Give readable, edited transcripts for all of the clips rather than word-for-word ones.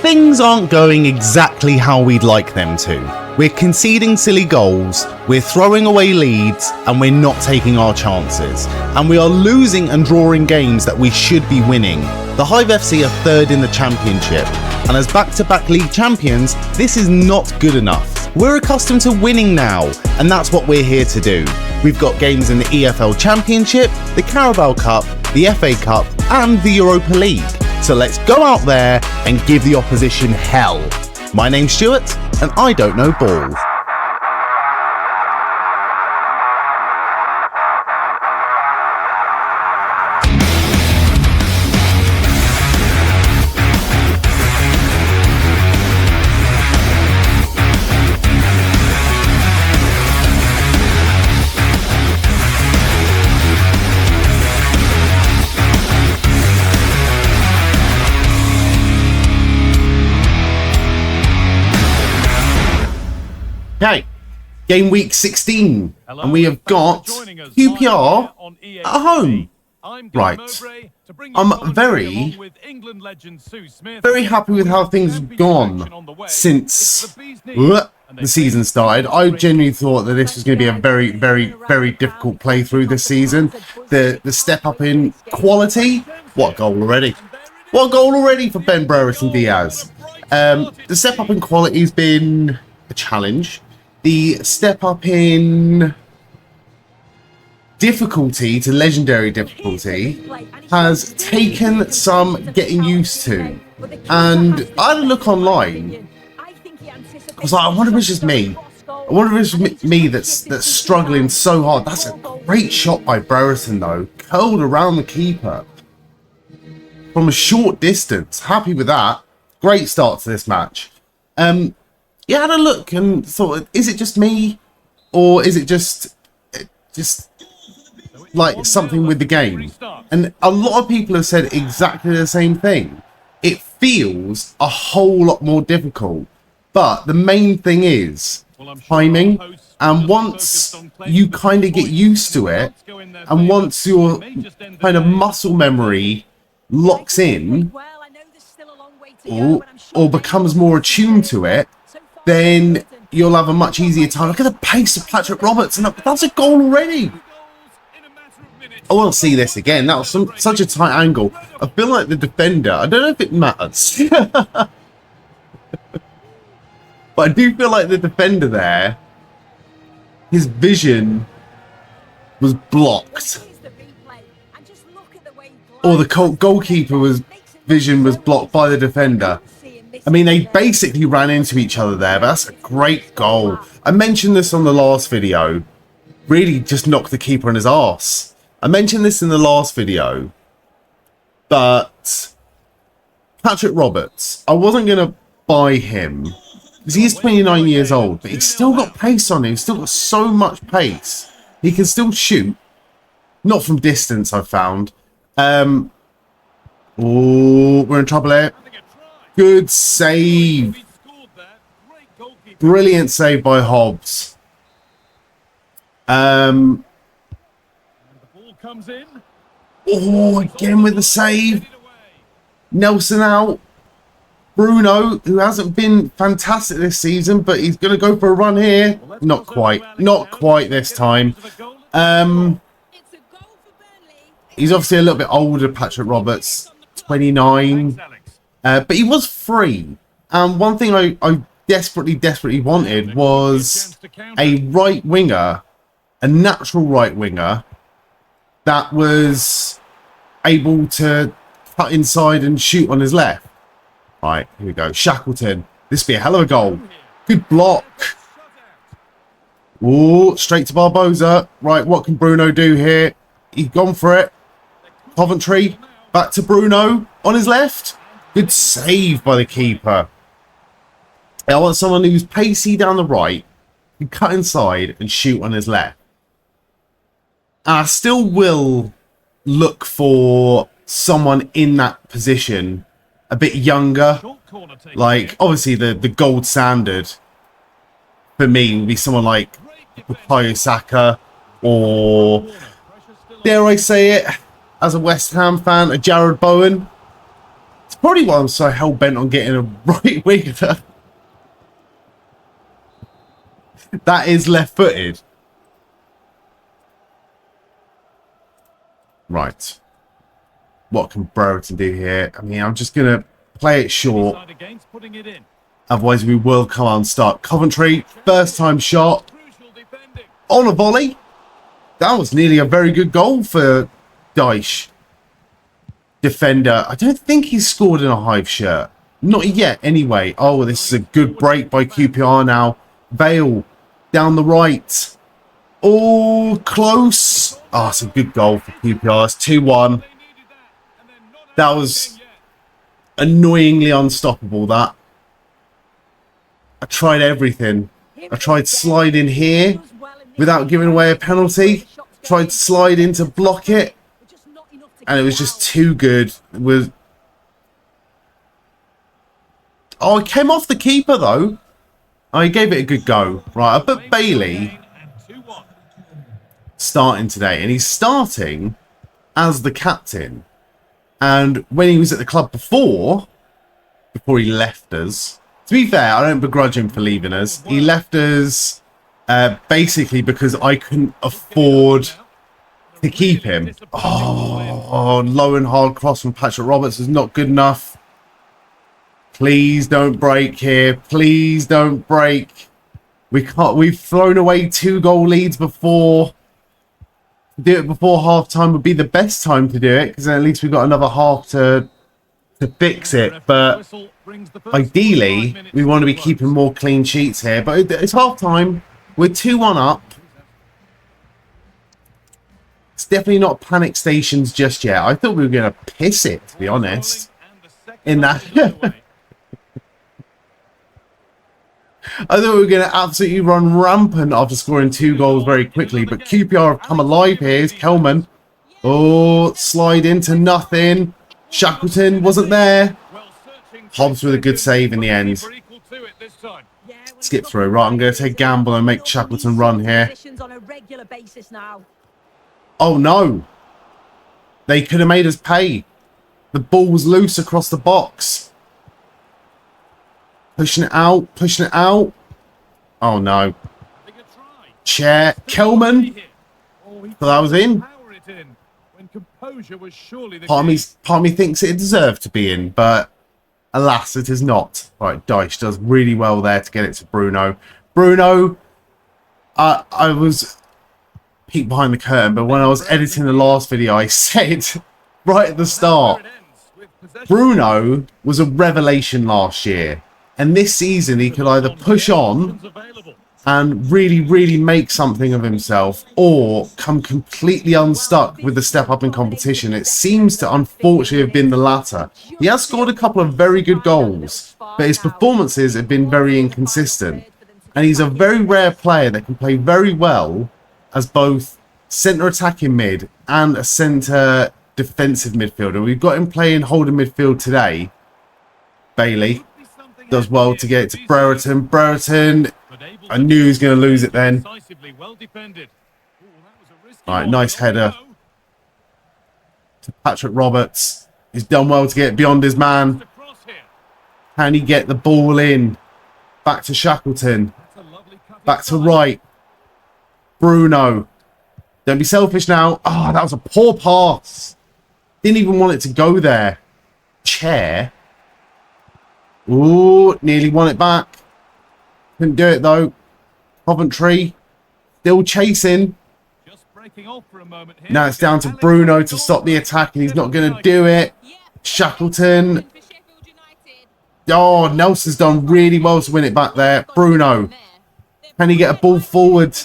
things aren't going exactly how we'd like them to. We're conceding silly goals, we're throwing away leads, and we're not taking our chances. And we are losing and drawing games that we should be winning. The HIVE FC are third in the championship, and as back-to-back league champions, this is not good enough. We're accustomed to winning now, and that's what we're here to do. We've got games in the EFL Championship, the Carabao Cup, the FA Cup, and the Europa League. So let's go out there and give the opposition hell. My name's Stuart, and I don't know ball. Okay, game week 16, and we have got QPR at home. Right, I'm very happy with how things have gone since the season started. I genuinely thought that this was going to be a very difficult playthrough this season. The step up in quality, what a goal already. What a goal already for Ben Brereton and Diaz. The step up in quality has been a challenge. The step up in difficulty to legendary difficulty has taken some getting used to. And I had a look online. I was like, I wonder if it's just me. I wonder if it's me that's struggling so hard. That's a great shot by Brereton though. Curled around the keeper from a short distance. Happy with that. Great start to this match. Yeah, I had a look and thought, is it just me, or is it just like something with the game? And a lot of people have said exactly the same thing. It feels a whole lot more difficult, but the main thing is timing. And once you kind of get used to it, and once your kind of muscle memory locks in, or becomes more attuned to it, then you'll have a much easier time. Look at the pace of Patrick Roberts, and that's a goal already. I want to see this again. That was such a tight angle. I feel like the defender, I don't know if it matters, but I do feel like the defender there, his vision was blocked. Or the goalkeeper's vision was blocked by the defender. I mean, they basically ran into each other there, but that's a great goal. I mentioned this on the last video. Really just knocked the keeper on his arse. I mentioned this in the last video, but Patrick Roberts, I wasn't going to buy him because he's 29 years old, but he's still got pace on him. He's still got so much pace. He can still shoot. Not from distance, I've found. Oh, we're in trouble here. Good save. Brilliant save by Hobbs. Oh, again with the save. Nelson out. Bruno, who hasn't been fantastic this season, but he's going to go for a run here. Not quite. Not quite this time. He's obviously a little bit older, Patrick Roberts. 29. But he was free. And one thing I desperately wanted was a right winger, a natural right winger, that was able to cut inside and shoot on his left. Right, here we go. Shackleton. This would be a hell of a goal. Good block. Oh, straight to Barbosa. Right, what can Bruno do here? He's gone for it. Coventry. Back to Bruno on his left. Good save by the keeper. I want someone who's pacey down the right, can cut inside and shoot on his left. And I still will look for someone in that position a bit younger. Like, obviously, the gold standard for me would be someone like Bukayo Saka, or, dare I say it, as a West Ham fan, a Jared Bowen. Probably why I'm so hell-bent on getting a right winger. That is left-footed. Right. What can Brereton do here? I mean, I'm just going to play it short. Otherwise, we will come on start. Coventry, first time shot. On a volley. That was nearly a very good goal for Dyche. Defender. I don't think he's scored in a Hive shirt. Not yet, anyway. Oh, this is a good break by QPR now. Vale down the right. Oh, close. Oh, it's a good goal for QPR. It's 2-1. That was annoyingly unstoppable, that. I tried everything. I tried sliding here without giving away a penalty. Tried sliding to block it. And it was just too good. Oh, it came off the keeper, though. Oh, he gave it a good go. Right, I put Bailey starting today. And he's starting as the captain. And when he was at the club before he left us, to be fair, I don't begrudge him for leaving us. He left us basically because I couldn't afford to keep him. Oh, low and hard cross from Patrick Roberts is not good enough. Please don't break here. Please don't break. We can't. We've thrown away 2-goal leads before. Do it before half time would be the best time to do it, because then at least we've got another half to fix it. But ideally, we want to be keeping more clean sheets here. But it's half time. We're 2-1 up. It's definitely not panic stations just yet. I thought we were going to piss it, to be honest. In that. I thought we were going to absolutely run rampant after scoring 2 goals very quickly. But QPR have come alive here. Here's Kelman. Oh, slide into nothing. Shackleton wasn't there. Hobbs with a good save in the end. Skip through. Right, I'm going to take gamble and make Shackleton run here. Oh, no. They could have made us pay. The ball was loose across the box. Pushing it out. Pushing it out. Oh, no. Chair. Kelman. So that was in. Part of me thinks it deserved to be in, but alas, it is not. Right, Dyche does really well there to get it to Bruno. Bruno, I was peek behind the curtain, but when I was editing the last video, I said right at the start, Bruno was a revelation last year. And this season, he could either push on and really, really make something of himself, or come completely unstuck with the step up in competition. It seems to unfortunately have been the latter. He has scored a couple of very good goals, but his performances have been very inconsistent. And he's a very rare player that can play very well as both centre attacking mid and a centre defensive midfielder. We've got him playing holding midfield today. Bailey does well to get it to Brereton. Brereton, I knew he was going to lose it then. Alright, nice header to Patrick Roberts. He's done well to get beyond his man. Can he get the ball in? Back to Shackleton. Back to right. Bruno. Don't be selfish now. Oh, that was a poor pass. Didn't even want it to go there. Chair. Ooh, nearly won it back. Couldn't do it though. Coventry still chasing. Now it's down to Bruno to stop the attack, and he's not going to do it. Shackleton. Oh, Nelson's done really well to win it back there. Bruno. Can he get a ball forward?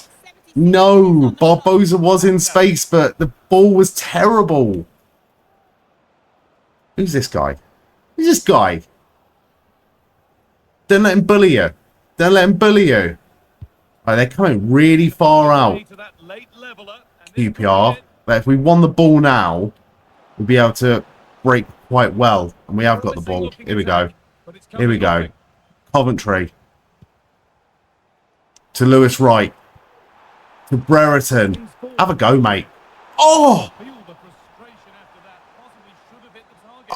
No. Barbosa was in space, but the ball was terrible. Who's this guy? Who's this guy? Don't let him bully you. Don't let him bully you. Right, they're coming really far out. QPR. But if we won the ball now, we'll be able to break quite well. And we have got the ball. Here we go. Here we go. Coventry. To Lewis Wright. To Brereton. Have a go, mate. Oh!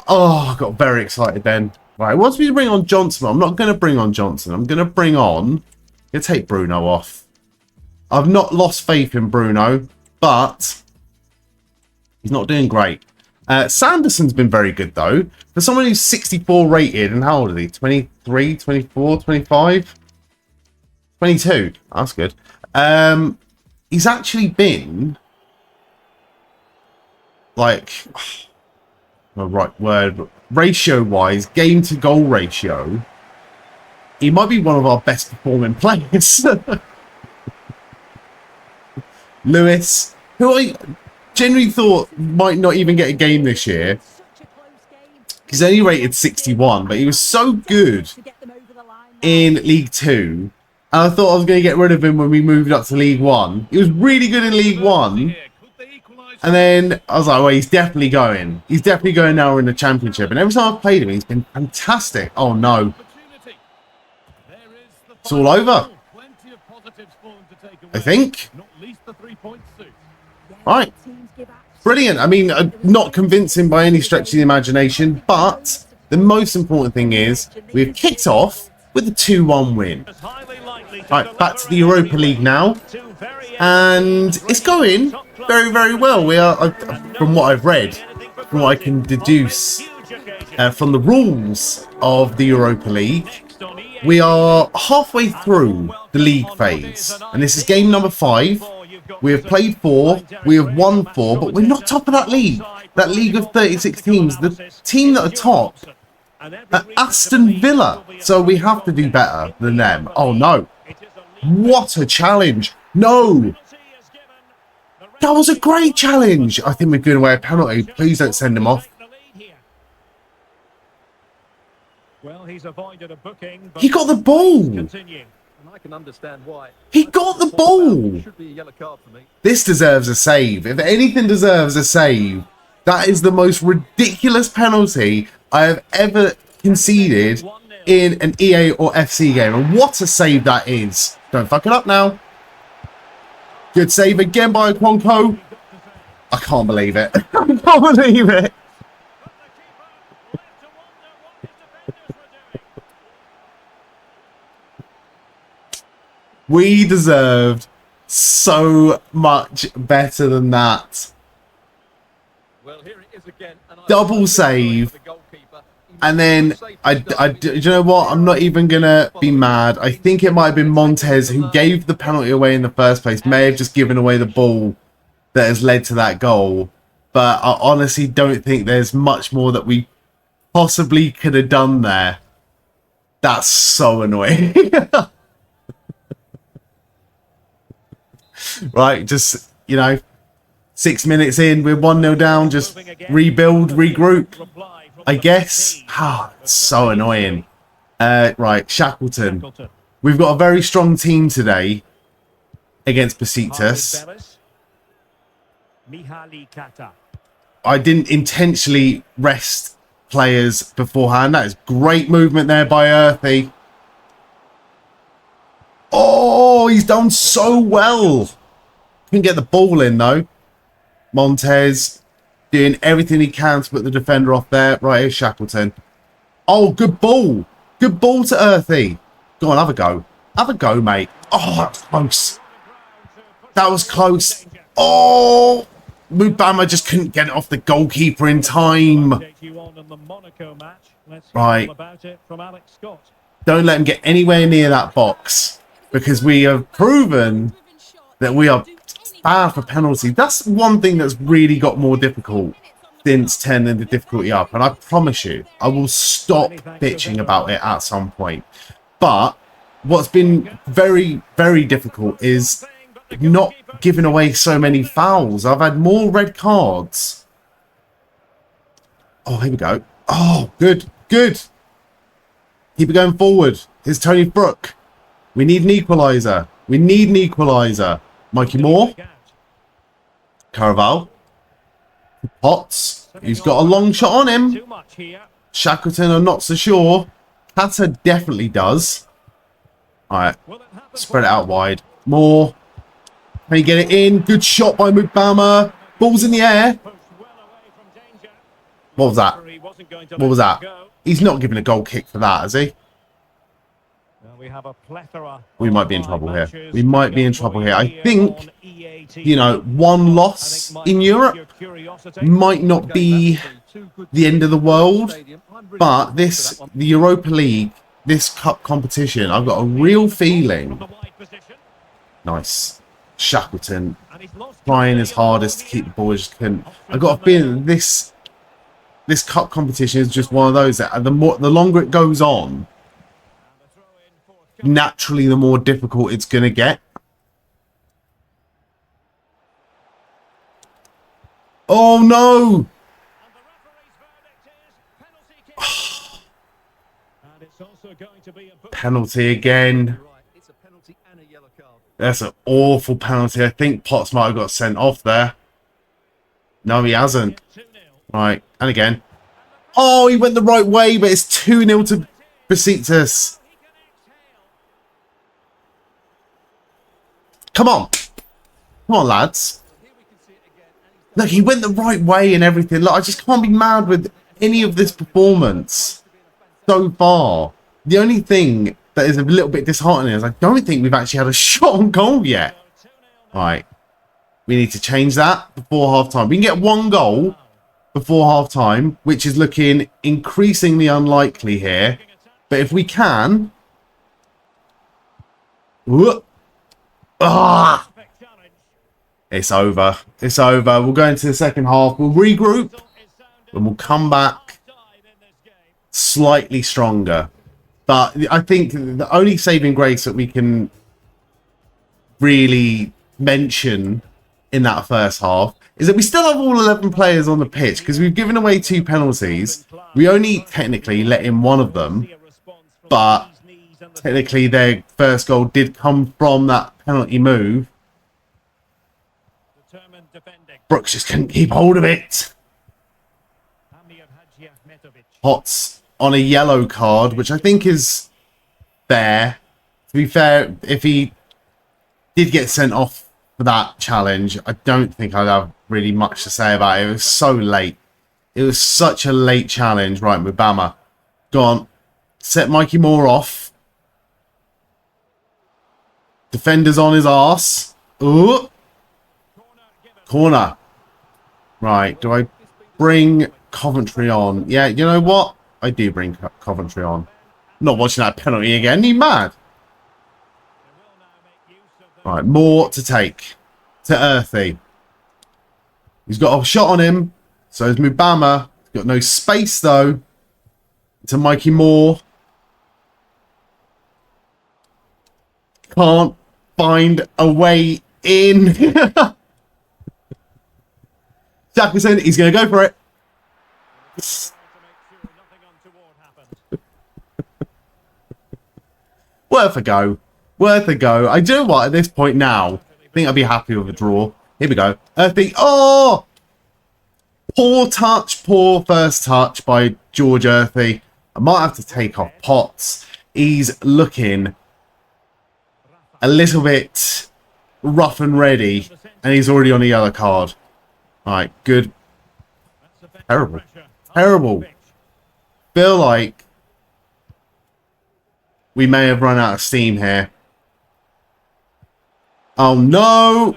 Oh, I got very excited then. Right, once we bring on Johnson, I'm not going to bring on Johnson. I'm going to bring on... I'm going to take Bruno off. I've not lost faith in Bruno, but he's not doing great. Sanderson's been very good, though. For someone who's 64 rated, and how old is he? 23, 24, 25? 22. That's good. He's actually been... like... the right word, ratio-wise, game-to-goal ratio, he might be one of our best performing players. Lewis, who I genuinely thought might not even get a game this year. He's only rated 61, but he was so good in League 2. And I thought I was going to get rid of him when we moved up to League 1. He was really good in League 1. And then I was like, well, he's definitely going. He's definitely going now in the Championship. And every time I've played him, he's been fantastic. Oh, no. It's all over. I think. Right. Brilliant. I mean, not convincing by any stretch of the imagination. But the most important thing is we've kicked off with a 2-1 win. Right, back to the Europa League now. And it's going very, very well. We are, from what I've read, from what I can deduce from the rules of the Europa League, we are halfway through the league phase. And this is game number 5. We have played 4, we have won 4, but we're not top of that league. That league of 36 teams. The team that are top are Aston Villa. So we have to do better than them. Oh, no. What a challenge. No. That was a great challenge. I think we're giving away a penalty. Please don't send him off. He got the ball. He got the ball. This deserves a save. If anything deserves a save, that is the most ridiculous penalty I have ever conceded in an EA or FC game. And what a save that is. Don't fuck it up now. Good save again by Okonkwo. I can't believe it. I can't believe it. We deserved so much better than that. Double save. And then, do you know what? I'm not even going to be mad. I think it might have been Montez who gave the penalty away in the first place. May have just given away the ball that has led to that goal. But I honestly don't think there's much more that we possibly could have done there. That's so annoying. Right, just, you know, 6 minutes in, we're 1-0 down. Just rebuild, regroup, I guess. Ah, it's so annoying. Right, Shackleton. We've got a very strong team today against Besiktas. I didn't intentionally rest players beforehand. That is great movement there by Earthy. Oh, he's done so well. Couldn't get the ball in, though. Montez doing everything he can to put the defender off there. Right, here's Shackleton. Oh, good ball. Good ball to Earthy. Go on, have a go. Have a go, mate. Oh, that was close. That was close. Oh, Mubama just couldn't get it off the goalkeeper in time. Right. Don't let him get anywhere near that box, because we have proven that we are bad for penalties. That's one thing that's really got more difficult since turning the difficulty up. And I promise you, I will stop bitching about it at some point. But what's been very, very difficult is not giving away so many fouls. I've had more red cards. Oh, here we go. Oh, good, good. Keep it going forward. Here's Tony Brook. We need an equaliser. We need an equaliser. Mikey Moore. Carabao. Potts. He's got a long shot on him. Shackleton, I'm not so sure. Kata definitely does. Alright. Spread it out wide. Moore. Can he get it in? Good shot by Mubama. Ball's in the air. What was that? What was that? He's not giving a goal kick for that, is he? We might be in trouble here. We might be in trouble here. I think, you know, one loss in Europe might not be the end of the world, but the Europa League, this cup competition, I've got a real feeling. Nice. Shackleton trying his hardest to keep the ball as he can. I've got a feeling this cup competition is just one of those that the longer it goes on, naturally the more difficult it's going to get. Oh no! Penalty again. That's an awful penalty. I think Potts might have got sent off there. No, he hasn't. Right, and again. Oh, he went the right way, but it's 2-0 to Besiktas. Come on. Come on, lads. Look, he went the right way and everything. Look, I just can't be mad with any of this performance so far. The only thing that is a little bit disheartening is I don't think we've actually had a shot on goal yet. Right. We need to change that before half-time. We can get one goal before half-time, which is looking increasingly unlikely here. But if we can... It's over. It's over. We'll go into the second half. We'll regroup. And we'll come back slightly stronger. But I think the only saving grace that we can really mention in that first half is that we still have all 11 players on the pitch because we've given away 2 penalties. We only technically let in one of them, but technically their first goal did come from that penalty move. Brooks just couldn't keep hold of it. Potts on a yellow card, which I think is fair. To be fair, if he did get sent off for that challenge, I don't think I'd have really much to say about it. It was so late. It was such a late challenge. Right, Mubama. Go on. Set Mikey Moore off. Defender's on his arse. Ooh. Corner. Right, do I bring Coventry on? Yeah, you know what? I do bring Coventry on. I'm not watching that penalty again. Are you mad? Right, more to take. To Earthy. He's got a shot on him. So is Mubama. He's got no space, though. To Mikey Moore. Can't find a way in. Shackleton, he's going to go for it. Worth a go. Worth a go. I do know what, at this point now, I think I'll be happy with a draw. Here we go. Earthy. Oh! Poor touch. Poor first touch by George Earthy. I might have to take off Potts. He's looking a little bit rough and ready. And he's already on a yellow card. Alright, good. Terrible. Terrible. Feel like we may have run out of steam here. Oh no!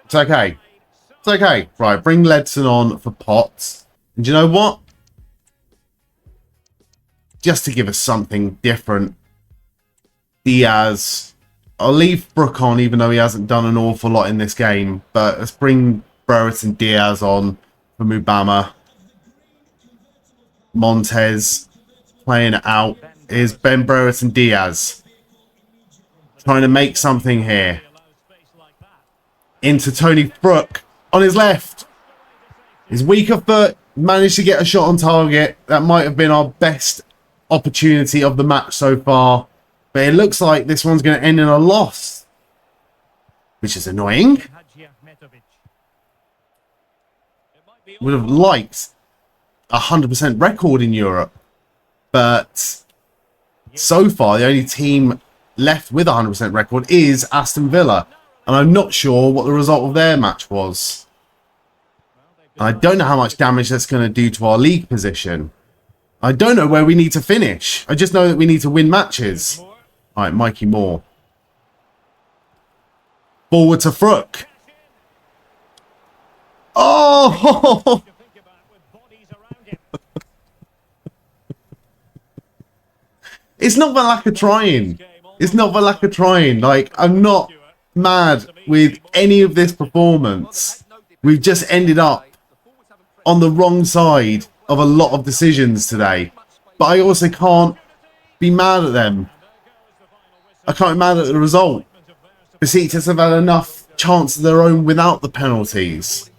It's okay. It's okay. Right, bring Ledson on for Potts. And do you know what? Just to give us something different. Diaz. I'll leave Brook on even though he hasn't done an awful lot in this game. But let's bring Brereton Diaz on for Mubama. Montez playing it out. Here's Ben Brereton Diaz. Trying to make something here. Into Tony Brook on his left. His weaker foot managed to get a shot on target. That might have been our best opportunity of the match so far. But it looks like this one's going to end in a loss. Which is annoying. Would have liked a 100% record in Europe. But so far, the only team left with a 100% record is Aston Villa. And I'm not sure what the result of their match was. I don't know how much damage that's going to do to our league position. I don't know where we need to finish. I just know that we need to win matches. All right, Mikey Moore. Forward to Frook. Oh! It's not the lack of trying. It's not the lack of trying. Like, I'm not mad with any of this performance. We've just ended up on the wrong side of a lot of decisions today. But I also can't be mad at them. I can't be mad at the result. Besiktas have had enough chance of their own without the penalties.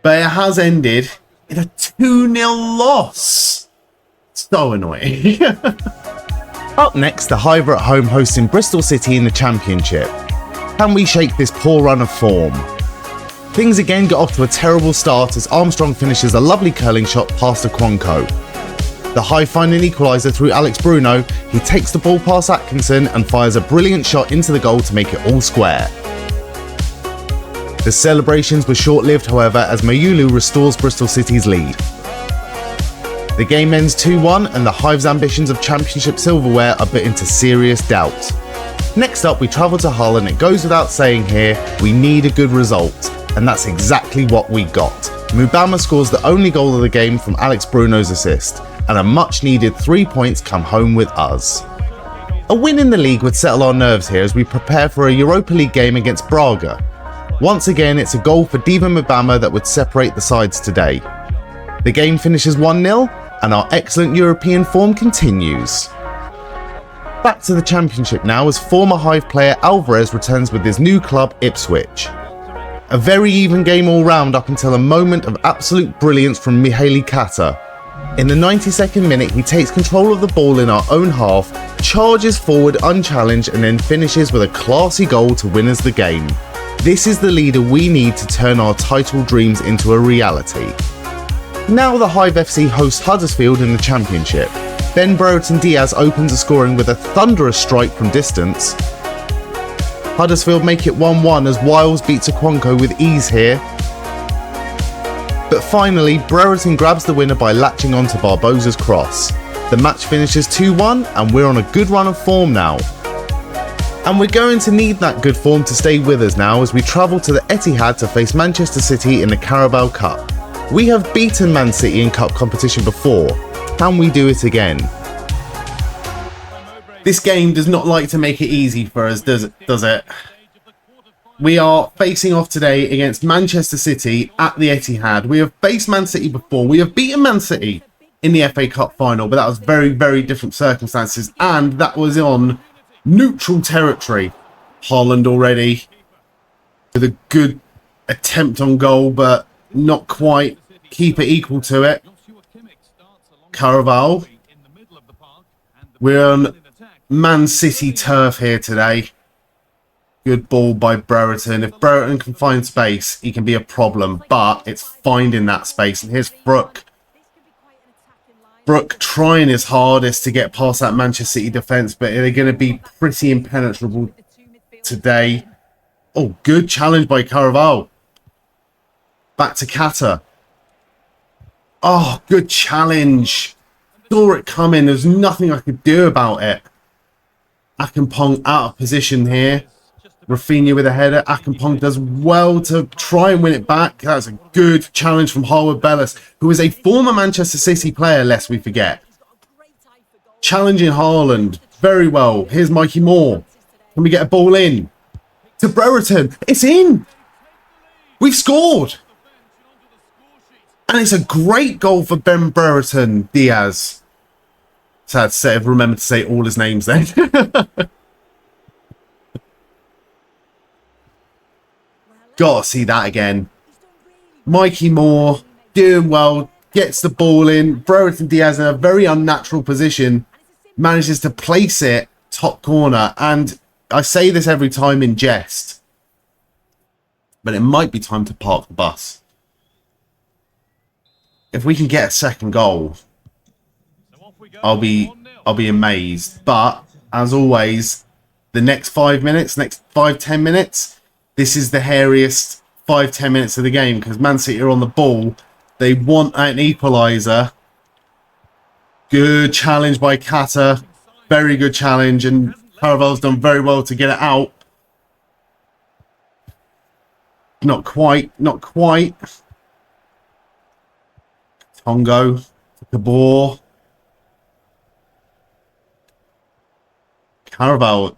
But it has ended in a 2-0 loss. So annoying. Up next, the Hive are at home hosting Bristol City in the Championship. Can we shake this poor run of form? Things again got off to a terrible start as Armstrong finishes a lovely curling shot past Okonkwo. The Hive find an equaliser through Alex Bruno. He takes the ball past Atkinson and fires a brilliant shot into the goal to make it all square. The celebrations were short-lived, however, as Mayulu restores Bristol City's lead. The game ends 2-1 and the Hive's ambitions of Championship silverware are put into serious doubt. Next up, we travel to Hull, and it goes without saying here, we need a good result. And that's exactly what we got. Mubama scores the only goal of the game from Alex Bruno's assist, and a much needed 3 points come home with us. A win in the league would settle our nerves here as we prepare for a Europa League game against Braga. Once again, it's a goal for Diva Mubama that would separate the sides today. The game finishes 1-0, and our excellent European form continues. Back to the Championship now as former Hive player Alvarez returns with his new club Ipswich. A very even game all round up until a moment of absolute brilliance from Mihaly Kata. In the 92nd minute, he takes control of the ball in our own half, charges forward unchallenged, and then finishes with a classy goal to win us the game. This is the leader we need to turn our title dreams into a reality. Now the Hive FC hosts Huddersfield in the Championship. Ben Brereton Diaz opens the scoring with a thunderous strike from distance. Huddersfield make it 1-1 as Wiles beats Okonkwo with ease here. But finally, Brereton grabs the winner by latching onto Barbosa's cross. The match finishes 2-1 and we're on a good run of form now. And we're going to need that good form to stay with us now as we travel to the Etihad to face Manchester City in the Carabao Cup. We have beaten Man City in cup competition before. Can we do it again? This game does not like to make it easy for us, does it? We are facing off today against Manchester City at the Etihad. We have faced Man City before. We have beaten Man City in the FA Cup final, but that was very, very different circumstances. And that was on neutral territory. Haaland already with a good attempt on goal, but not quite. Keeper equal to it. Carabao. We're on Man City turf here today. Good ball by Brereton. If Brereton can find space, he can be a problem, but it's finding that space. And here's Brook. Brook trying his hardest to get past that Manchester City defence, but they're going to be pretty impenetrable today. Oh, good challenge by Carabao. Back to Kata. Oh, good challenge. Saw it coming. There's nothing I could do about it. Akinpong out of position here. Rafinha with a header. Akinpong does well to try and win it back. That's a good challenge from Harwood Bellis, who is a former Manchester City player, lest we forget. Challenging Haaland very well. Here's Mikey Moore. Can we get a ball in? To Brereton. It's in. We've scored. And it's a great goal for Ben Brereton Diaz. Sad to say, I've remembered to say all his names then. Gotta see that again. Mikey Moore doing well, gets the ball in. Brereton Diaz in a very unnatural position manages to place it top corner. And I say this every time in jest, but it might be time to park the bus. If we can get a second goal, I'll be amazed. But as always, the next 5 minutes, next 5-10 minutes, this is the hairiest 5-10 minutes of the game because Man City are on the ball. They want an equaliser. Good challenge by Kata. Very good challenge, and Carabao's done very well to get it out. Not quite, not quite. Tongo, Gabor. Carabao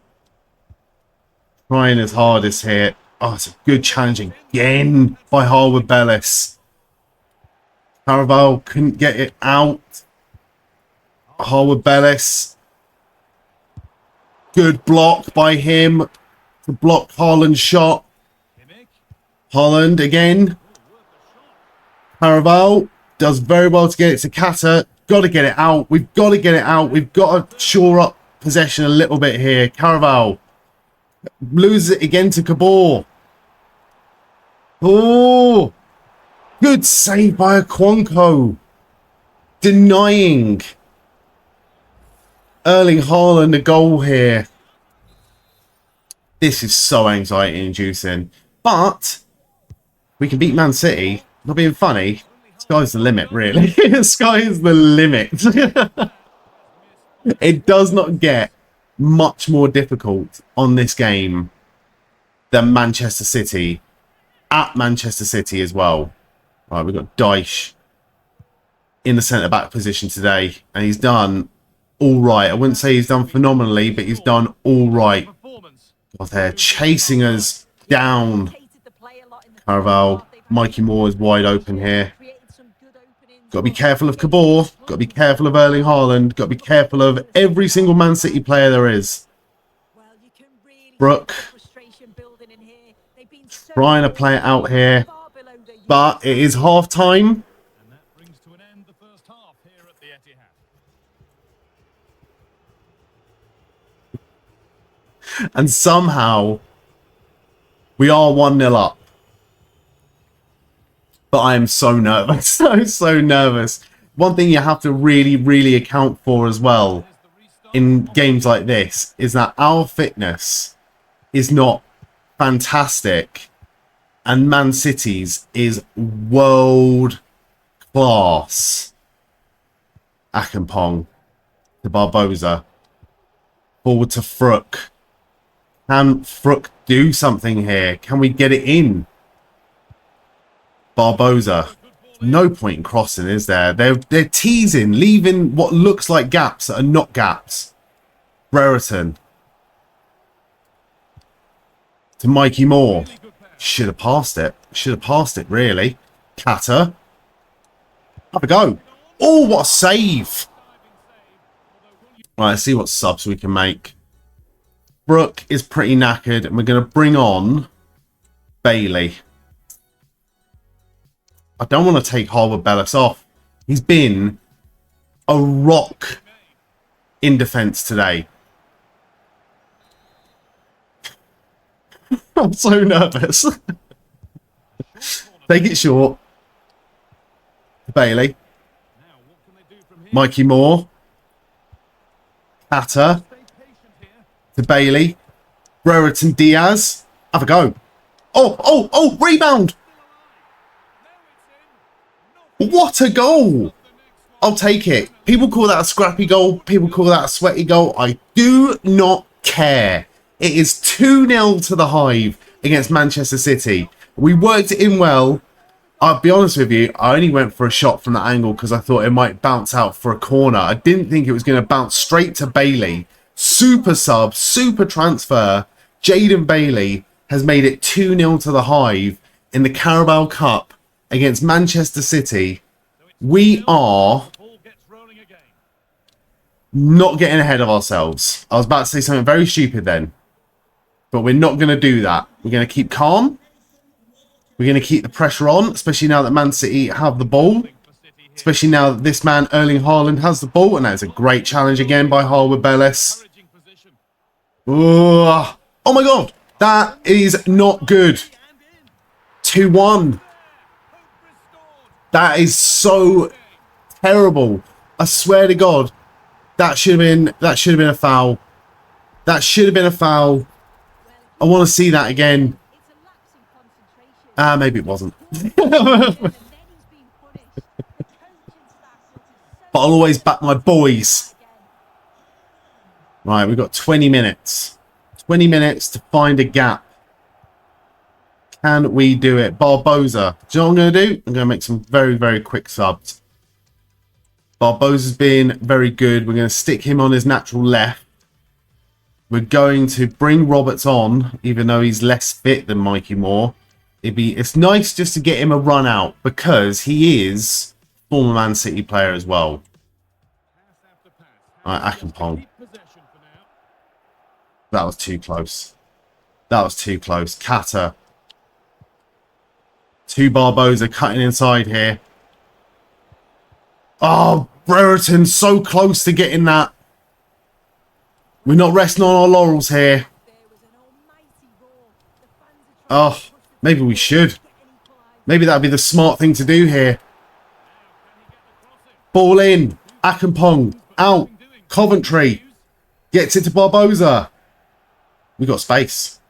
trying his hardest here. Oh, it's a good challenge again by Harwood Bellis. Carabao couldn't get it out. Harwood Bellis. Good block by him to block Haaland's shot. Haaland again. Carabao does very well to get it to Kata. Got to get it out. We've got to get it out. We've got to shore up possession a little bit here. Carabao loses it again to Gabor. Oh, good save by Okonkwo. Denying Erling Haaland a goal here. This is so anxiety inducing. But we can beat Man City. Not being funny. Sky's the limit, really. Sky is the limit. It does not get much more difficult on this game than Manchester City. At Manchester City as well. All right, we've got Dyche in the centre-back position today. And he's done all right. I wouldn't say he's done phenomenally, but he's done all right. God, they're chasing us down. Carabao. Mikey Moore is wide open here. Got to be careful of Gabor. Got to be careful of Erling Haaland. Got to be careful of every single Man City player there is. Brook. Trying to play it out here. But it is half time. And somehow we are 1-0 up. But I am so nervous. So nervous. One thing you have to really account for as well in games like this is that our fitness is not fantastic. And Man City's is world class. Akampong to Barbosa. Forward to Fruk. Can Fruk do something here? Can we get it in? Barbosa. No point in crossing, is there? They're teasing, leaving what looks like gaps that are not gaps. Brereton. To Mikey Moore. Should have passed it. Should have passed it, really. Kata. Have a go. Oh, what a save. Right, let's see what subs we can make. Brook is pretty knackered, and we're going to bring on Bailey. I don't want to take Harwood Bellis off. He's been a rock in defence today. I'm so nervous. Take it short. Bailey. Mikey Moore. Kata. To Bailey. Brereton Diaz. Have a go. Oh, rebound. What a goal. I'll take it. People call that a scrappy goal. People call that a sweaty goal. I do not care. It is 2-0 to the Hive against Manchester City. We worked it in well. I'll be honest with you, I only went for a shot from that angle because I thought it might bounce out for a corner. I didn't think it was going to bounce straight to Bailey. Super sub, super transfer. Jaden Bailey has made it 2-0 to the Hive in the Carabao Cup against Manchester City. We are not getting ahead of ourselves. I was about to say something very stupid then. But we're not going to do that. We're going to keep calm. We're going to keep the pressure on, especially now that Man City have the ball. Especially now that this man, Erling Haaland, has the ball. And that's a great challenge again by Harwood Bellis. Oh my God. That is not good. 2-1. That is so terrible. I swear to God. That should have been a foul. That should have been a foul. I want to see that again. Maybe it wasn't. But I'll always back my boys. Right, we've got 20 minutes. 20 minutes to find a gap. Can we do it? Barbosa. Do you know what I'm going to do? I'm going to make some very, very quick subs. Barbosa's been very good. We're going to stick him on his natural left. We're going to bring Roberts on, even though he's less fit than Mikey Moore. It's nice just to get him a run out because he is a former Man City player as well. All right, Akampong. That was too close. That was too close. Kata. To Barbosa cutting inside here. Oh, Brereton so close to getting that. We're not resting on our laurels here. Oh, maybe we should. Maybe that would be the smart thing to do here. Ball in. Akampong. Out. Coventry. Gets it to Barbosa. We got space.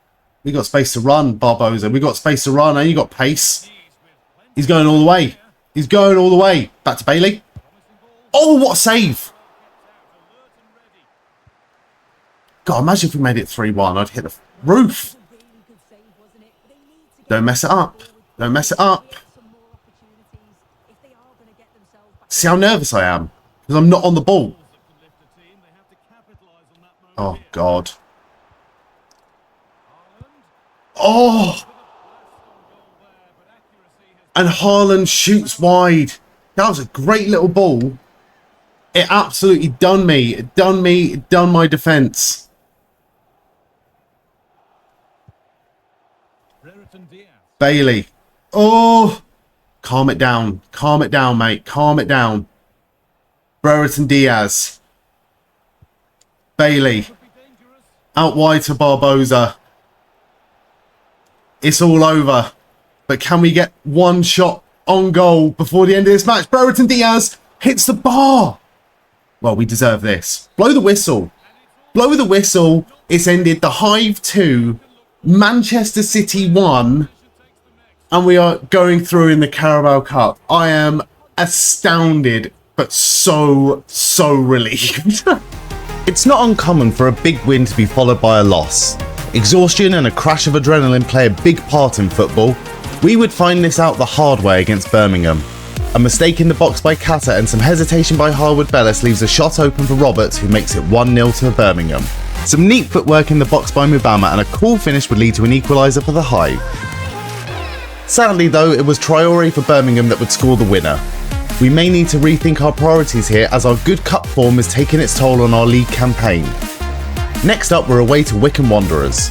We got space to run, Barbosa. We got space to run. And you got pace. He's going all the way. He's going all the way. Back to Bailey. Oh, what a save. God, imagine if we made it 3-1. I'd hit the roof. Don't mess it up. Don't mess it up. See how nervous I am? Because I'm not on the ball. Oh, God. Oh! And Haaland shoots wide. That was a great little ball. It absolutely done me. It done me. It done my defence. Bailey. Oh! Calm it down. Calm it down, mate. Calm it down. Brereton Diaz. Bailey. Out wide to Barbosa. It's all over. But can we get one shot on goal before the end of this match? Brereton Diaz hits the bar. Well, we deserve this. Blow the whistle. Blow the whistle. It's ended the Hive 2, Manchester City 1. And we are going through in the Carabao Cup. I am astounded, but so relieved. It's not uncommon for a big win to be followed by a loss. Exhaustion and a crash of adrenaline play a big part in football. We would find this out the hard way against Birmingham. A mistake in the box by Kata and some hesitation by Harwood Bellis leaves a shot open for Roberts, who makes it 1-0 to Birmingham. Some neat footwork in the box by Mubama and a cool finish would lead to an equaliser for the Hive. Sadly though, it was Traore for Birmingham that would score the winner. We may need to rethink our priorities here as our good cup form is taking its toll on our league campaign. Next up, we're away to Wycombe Wanderers.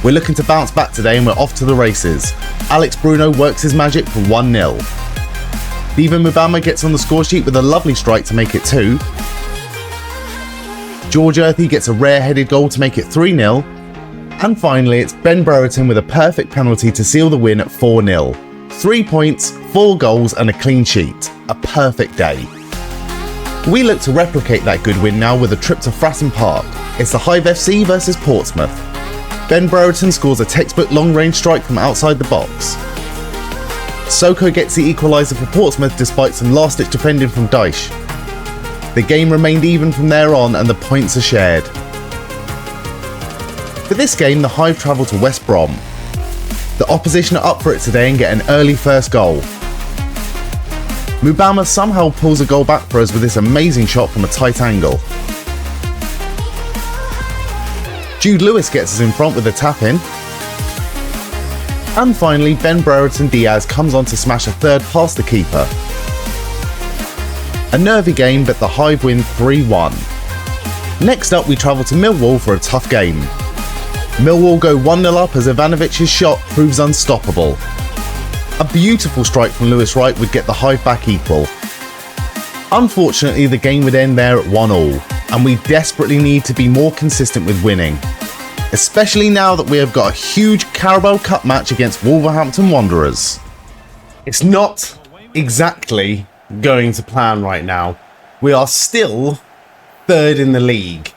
We're looking to bounce back today and we're off to the races. Alex Bruno works his magic for 1-0. Viva Mubama gets on the score sheet with a lovely strike to make it 2. George Earthy gets a rare-headed goal to make it 3-0. And finally, it's Ben Brereton with a perfect penalty to seal the win at 4-0. 3 points, 4 goals and a clean sheet. A perfect day. We look to replicate that good win now with a trip to Fratton Park. It's the Hive FC versus Portsmouth. Ben Brereton scores a textbook long-range strike from outside the box. Soko gets the equaliser for Portsmouth despite some last-ditch defending from Dyche. The game remained even from there on and the points are shared. For this game, the Hive travel to West Brom. The opposition are up for it today and get an early first goal. Mubama somehow pulls a goal back for us with this amazing shot from a tight angle. Jude Lewis gets us in front with a tap-in. And finally, Ben Brereton Diaz comes on to smash a third past the keeper. A nervy game, but the Hive win 3-1. Next up, we travel to Millwall for a tough game. Millwall go 1-0 up as Ivanovic's shot proves unstoppable. A beautiful strike from Lewis Wright would get the Hive back equal. Unfortunately, the game would end there at 1-1, and we desperately need to be more consistent with winning. Especially now that we have got a huge Carabao Cup match against Wolverhampton Wanderers. It's not exactly going to plan right now. We are still 3rd in the league.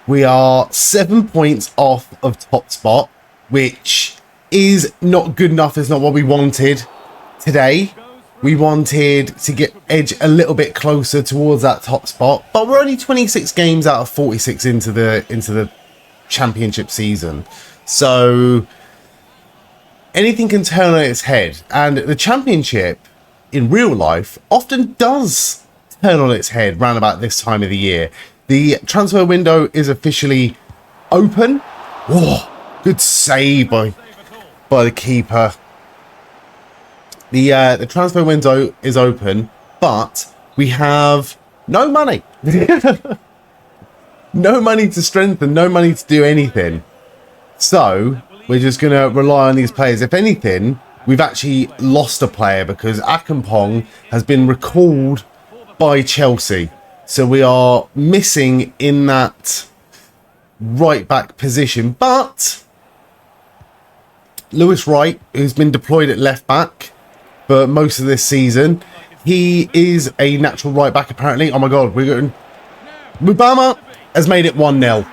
We are 7 points off of top spot, which is not good enough. It's not what we wanted today. We wanted to get edge a little bit closer towards that top spot, but we're only 26 games out of 46 into the championship season. So anything can turn on its head, and the championship in real life often does turn on its head round about this time of the year. The transfer window is officially open. Oh, good save by the keeper. The transfer window is open, but we have no money. No money to strengthen, no money to do anything. So we're just going to rely on these players. If anything, we've actually lost a player because Akampong has been recalled by Chelsea. So we are missing in that right back position. But Lewis Wright, who's been deployed at left back for most of this season, he is a natural right back apparently. Oh my god, we're going. Mubama has made it 1-0.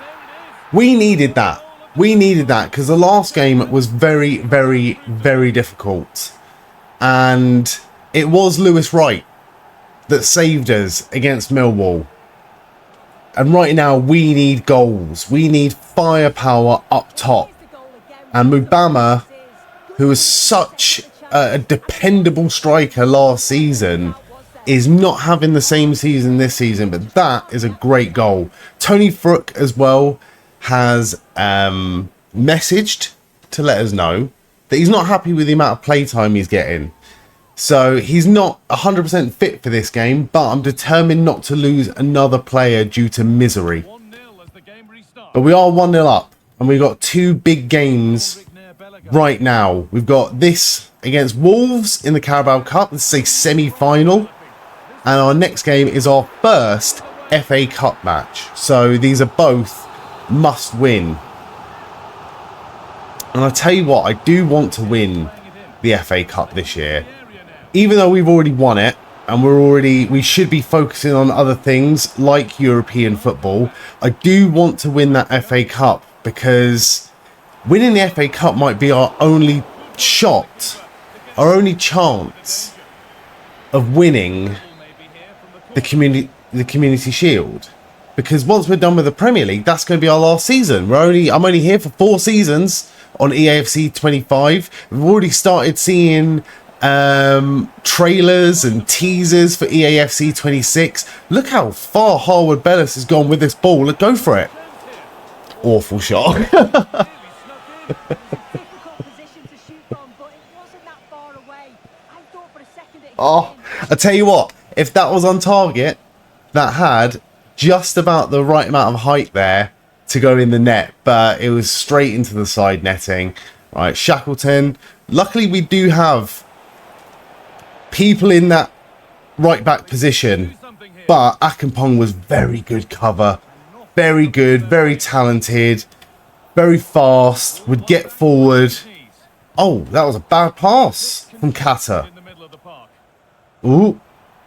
We needed that. We needed that because the last game was very, very, very difficult. And it was Lewis Wright that saved us against Millwall. And right now we need goals. We need firepower up top. And Mubama, who was such a dependable striker last season, is not having the same season this season, but that is a great goal. Tony Frook as well has messaged to let us know that he's not happy with the amount of playtime he's getting. So he's not 100% fit for this game, but I'm determined not to lose another player due to misery. But we are 1-0 up, and we've got two big games right now. We've got this against Wolves in the Carabao Cup. This is a semi-final. And our next game is our first FA Cup match. So these are both must win. And I tell you what, I do want to win the FA Cup this year. Even though we've already won it, and we should be focusing on other things like European football, I do want to win that FA Cup because winning the FA Cup might be our only shot, our only chance of winning the Community Shield. Because once we're done with the Premier League, that's going to be our last season. I'm only here for 4 seasons on EAFC 25. We've already started seeing trailers and teasers for EAFC 26. Look how far Harwood Bellis has gone with this ball. Look, go for it. Awful shot. Oh, I tell you what, if that was on target, that had just about the right amount of height there to go in the net, but it was straight into the side netting. Right, Shackleton. Luckily, we do have people in that right back position, but Akampong was very good cover. Very good, very talented, very fast, would get forward. Oh, that was a bad pass from Kata. Ooh,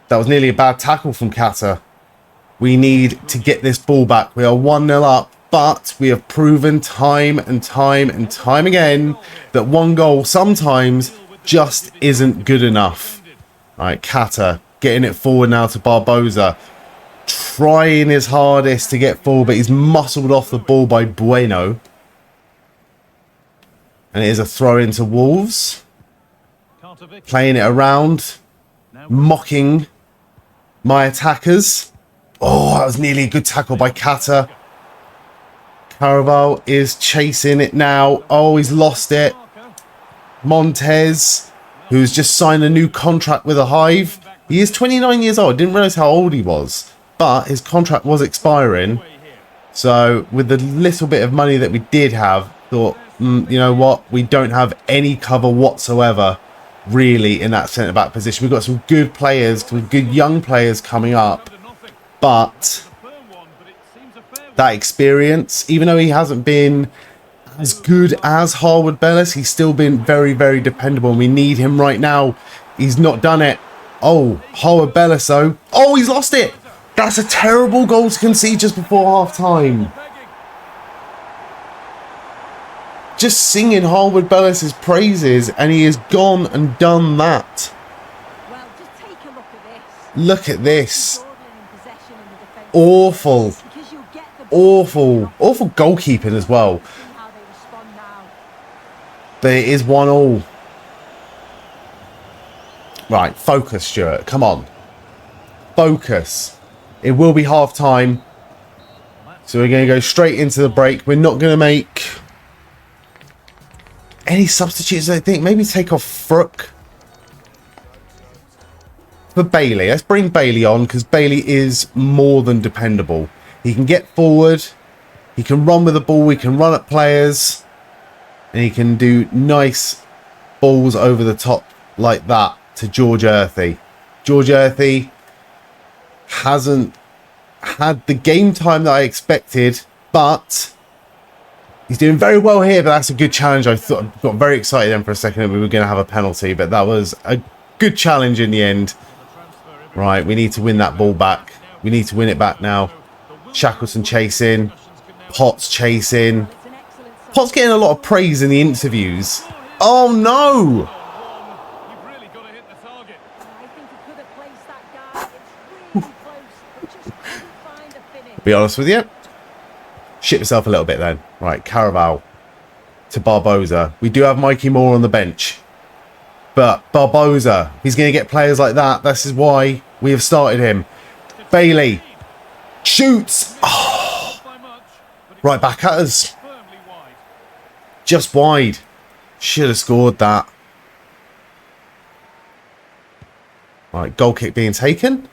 that was nearly a bad tackle from Kata. We need to get this ball back. We are 1-0 up, but we have proven time and time again that one goal sometimes just isn't good enough. All right, Kata getting it forward now to Barbosa. Trying his hardest to get forward, but he's muscled off the ball by Bueno. And it is a throw into Wolves. Playing it around. Mocking my attackers. Oh, that was nearly a good tackle by Kata. Carabao is chasing it now. Oh, he's lost it. Montez, who's just signed a new contract with a Hive. He is 29 years old. Didn't realise how old he was. But his contract was expiring. So with the little bit of money that we did have, thought, you know what? We don't have any cover whatsoever, really, in that centre-back position. We've got some good players, some good young players coming up. But that experience, even though he hasn't been as good as Harwood Bellis, he's still been very, very dependable. And we need him right now. He's not done it. Oh, Harwood Bellis, though. Oh, he's lost it. That's a terrible goal to concede just before half-time. just singing Harwood Bellis's praises, and he has gone and done that. Well, just take a look at this. Look at this. Awful. Awful. Awful goalkeeping as well. But it is 1-1. Right, focus, Stuart. Come on. Focus. It will be half time. So we're going to go straight into the break. We're not going to make any substitutes, I think. Maybe take off Frook for Bailey. Let's bring Bailey on, because Bailey is more than dependable. He can get forward. He can run with the ball. He can run at players. And he can do nice balls over the top like that to George Earthy. George Earthy hasn't had the game time that I expected, but he's doing very well here. But that's a good challenge. I got very excited then for a second that we were going to have a penalty, but that was a good challenge in the end. Right, we need to win that ball back. We need to win it back now. Shackleton chasing. Potts chasing. Potts getting a lot of praise in the interviews. Oh no! Be honest with you, shit yourself a little bit then. Right, Carabao to Barbosa. We do have Mikey Moore on the bench, but Barbosa, he's going to get players like that. This is why we have started him. Bailey shoots. Oh, right back at us. Just wide. Should have scored that. Right, goal kick being taken.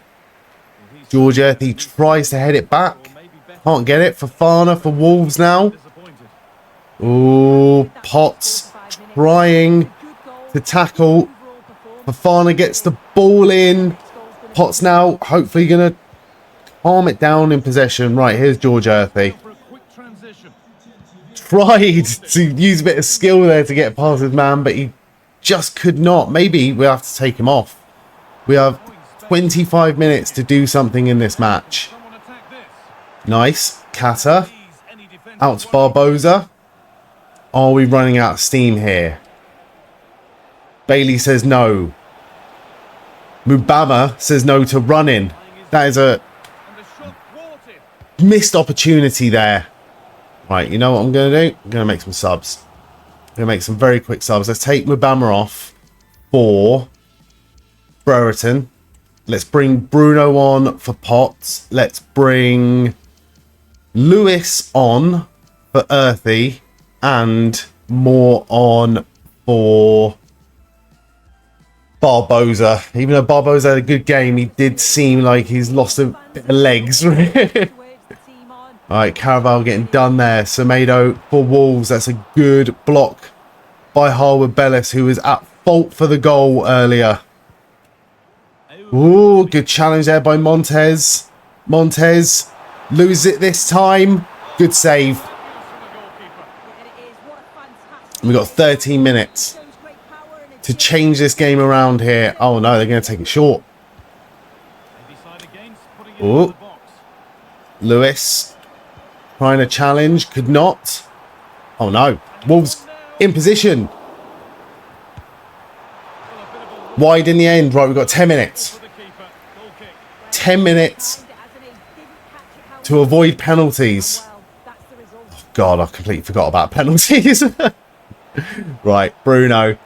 George Earthy tries to head it back. Can't get it. Fofana for Wolves now. Oh, Potts trying to tackle. Fofana gets the ball in. Potts now hopefully going to calm it down in possession. Right, here's George Earthy. Tried to use a bit of skill there to get past his man, but he just could not. Maybe we'll have to take him off. We have 25 minutes to do something in this match. Nice. Kata. Out to Barbosa. Are we running out of steam here? Bailey says no. Mubama says no to running. That is a missed opportunity there. Right, you know what I'm going to do? I'm going to make some subs. I'm going to make some very quick subs. Let's take Mubama off for Brereton. Let's bring Bruno on for Potts. Let's bring Lewis on for Earthy. And Moore on for Barbosa. Even though Barbosa had a good game, he did seem like he's lost a bit of legs. Alright, Carabao getting done there. Semedo for Wolves. That's a good block by Harwood Bellis, who was at fault for the goal earlier. Ooh, good challenge there by Montez. Montez loses it this time. Good save. We've got 13 minutes to change this game around here. Oh no, they're going to take it short. Ooh. Lewis trying to challenge. Could not. Oh no. Wolves in position. Wide in the end. Right, we've got 10 minutes. 10 minutes to avoid penalties. Oh, God, I completely forgot about penalties. Right, Bruno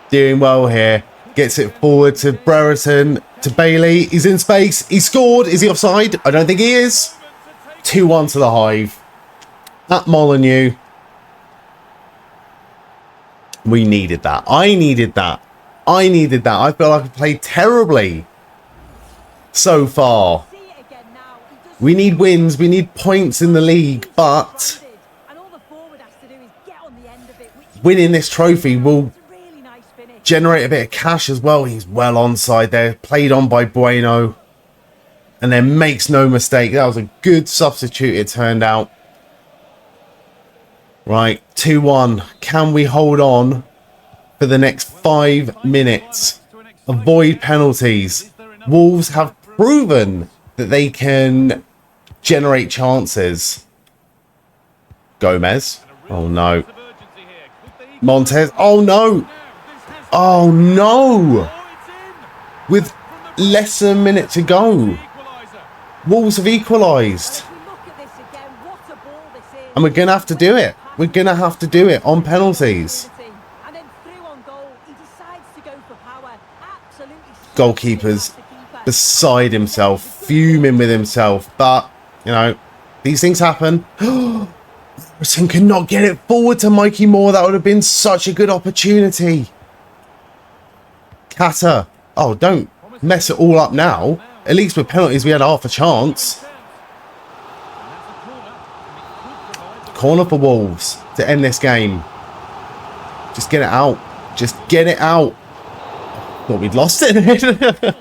doing well here. Gets it forward to Brereton, to Bailey. He's in space. He scored. Is he offside? I don't think he is. 2-1 to the Hive. At Molyneux. We needed that. I needed that. I needed that. I feel like I played terribly so far. We need wins. We need points in the league. But winning this trophy will generate a bit of cash as well. He's well onside there. Played on by Bueno. And then makes no mistake. That was a good substitute, it turned out. Right, 2-1. Can we hold on for the next 5 minutes? Avoid penalties. Wolves have proven that they can generate chances. Gomez. Oh no. Montez. Oh, no. Oh, no. With less than a minute to go. Wolves have equalised. And we're going to have to do it. We're going to have to do it on penalties. Goalkeeper's beside himself, fuming with himself. But, you know, these things happen. Robertson could not get it forward to Mikey Moore. That would have been such a good opportunity. Kata. Oh, don't mess it all up now. At least with penalties, we had half a chance. Corner for Wolves to end this game. Just get it out. Just get it out. Thought we'd lost it.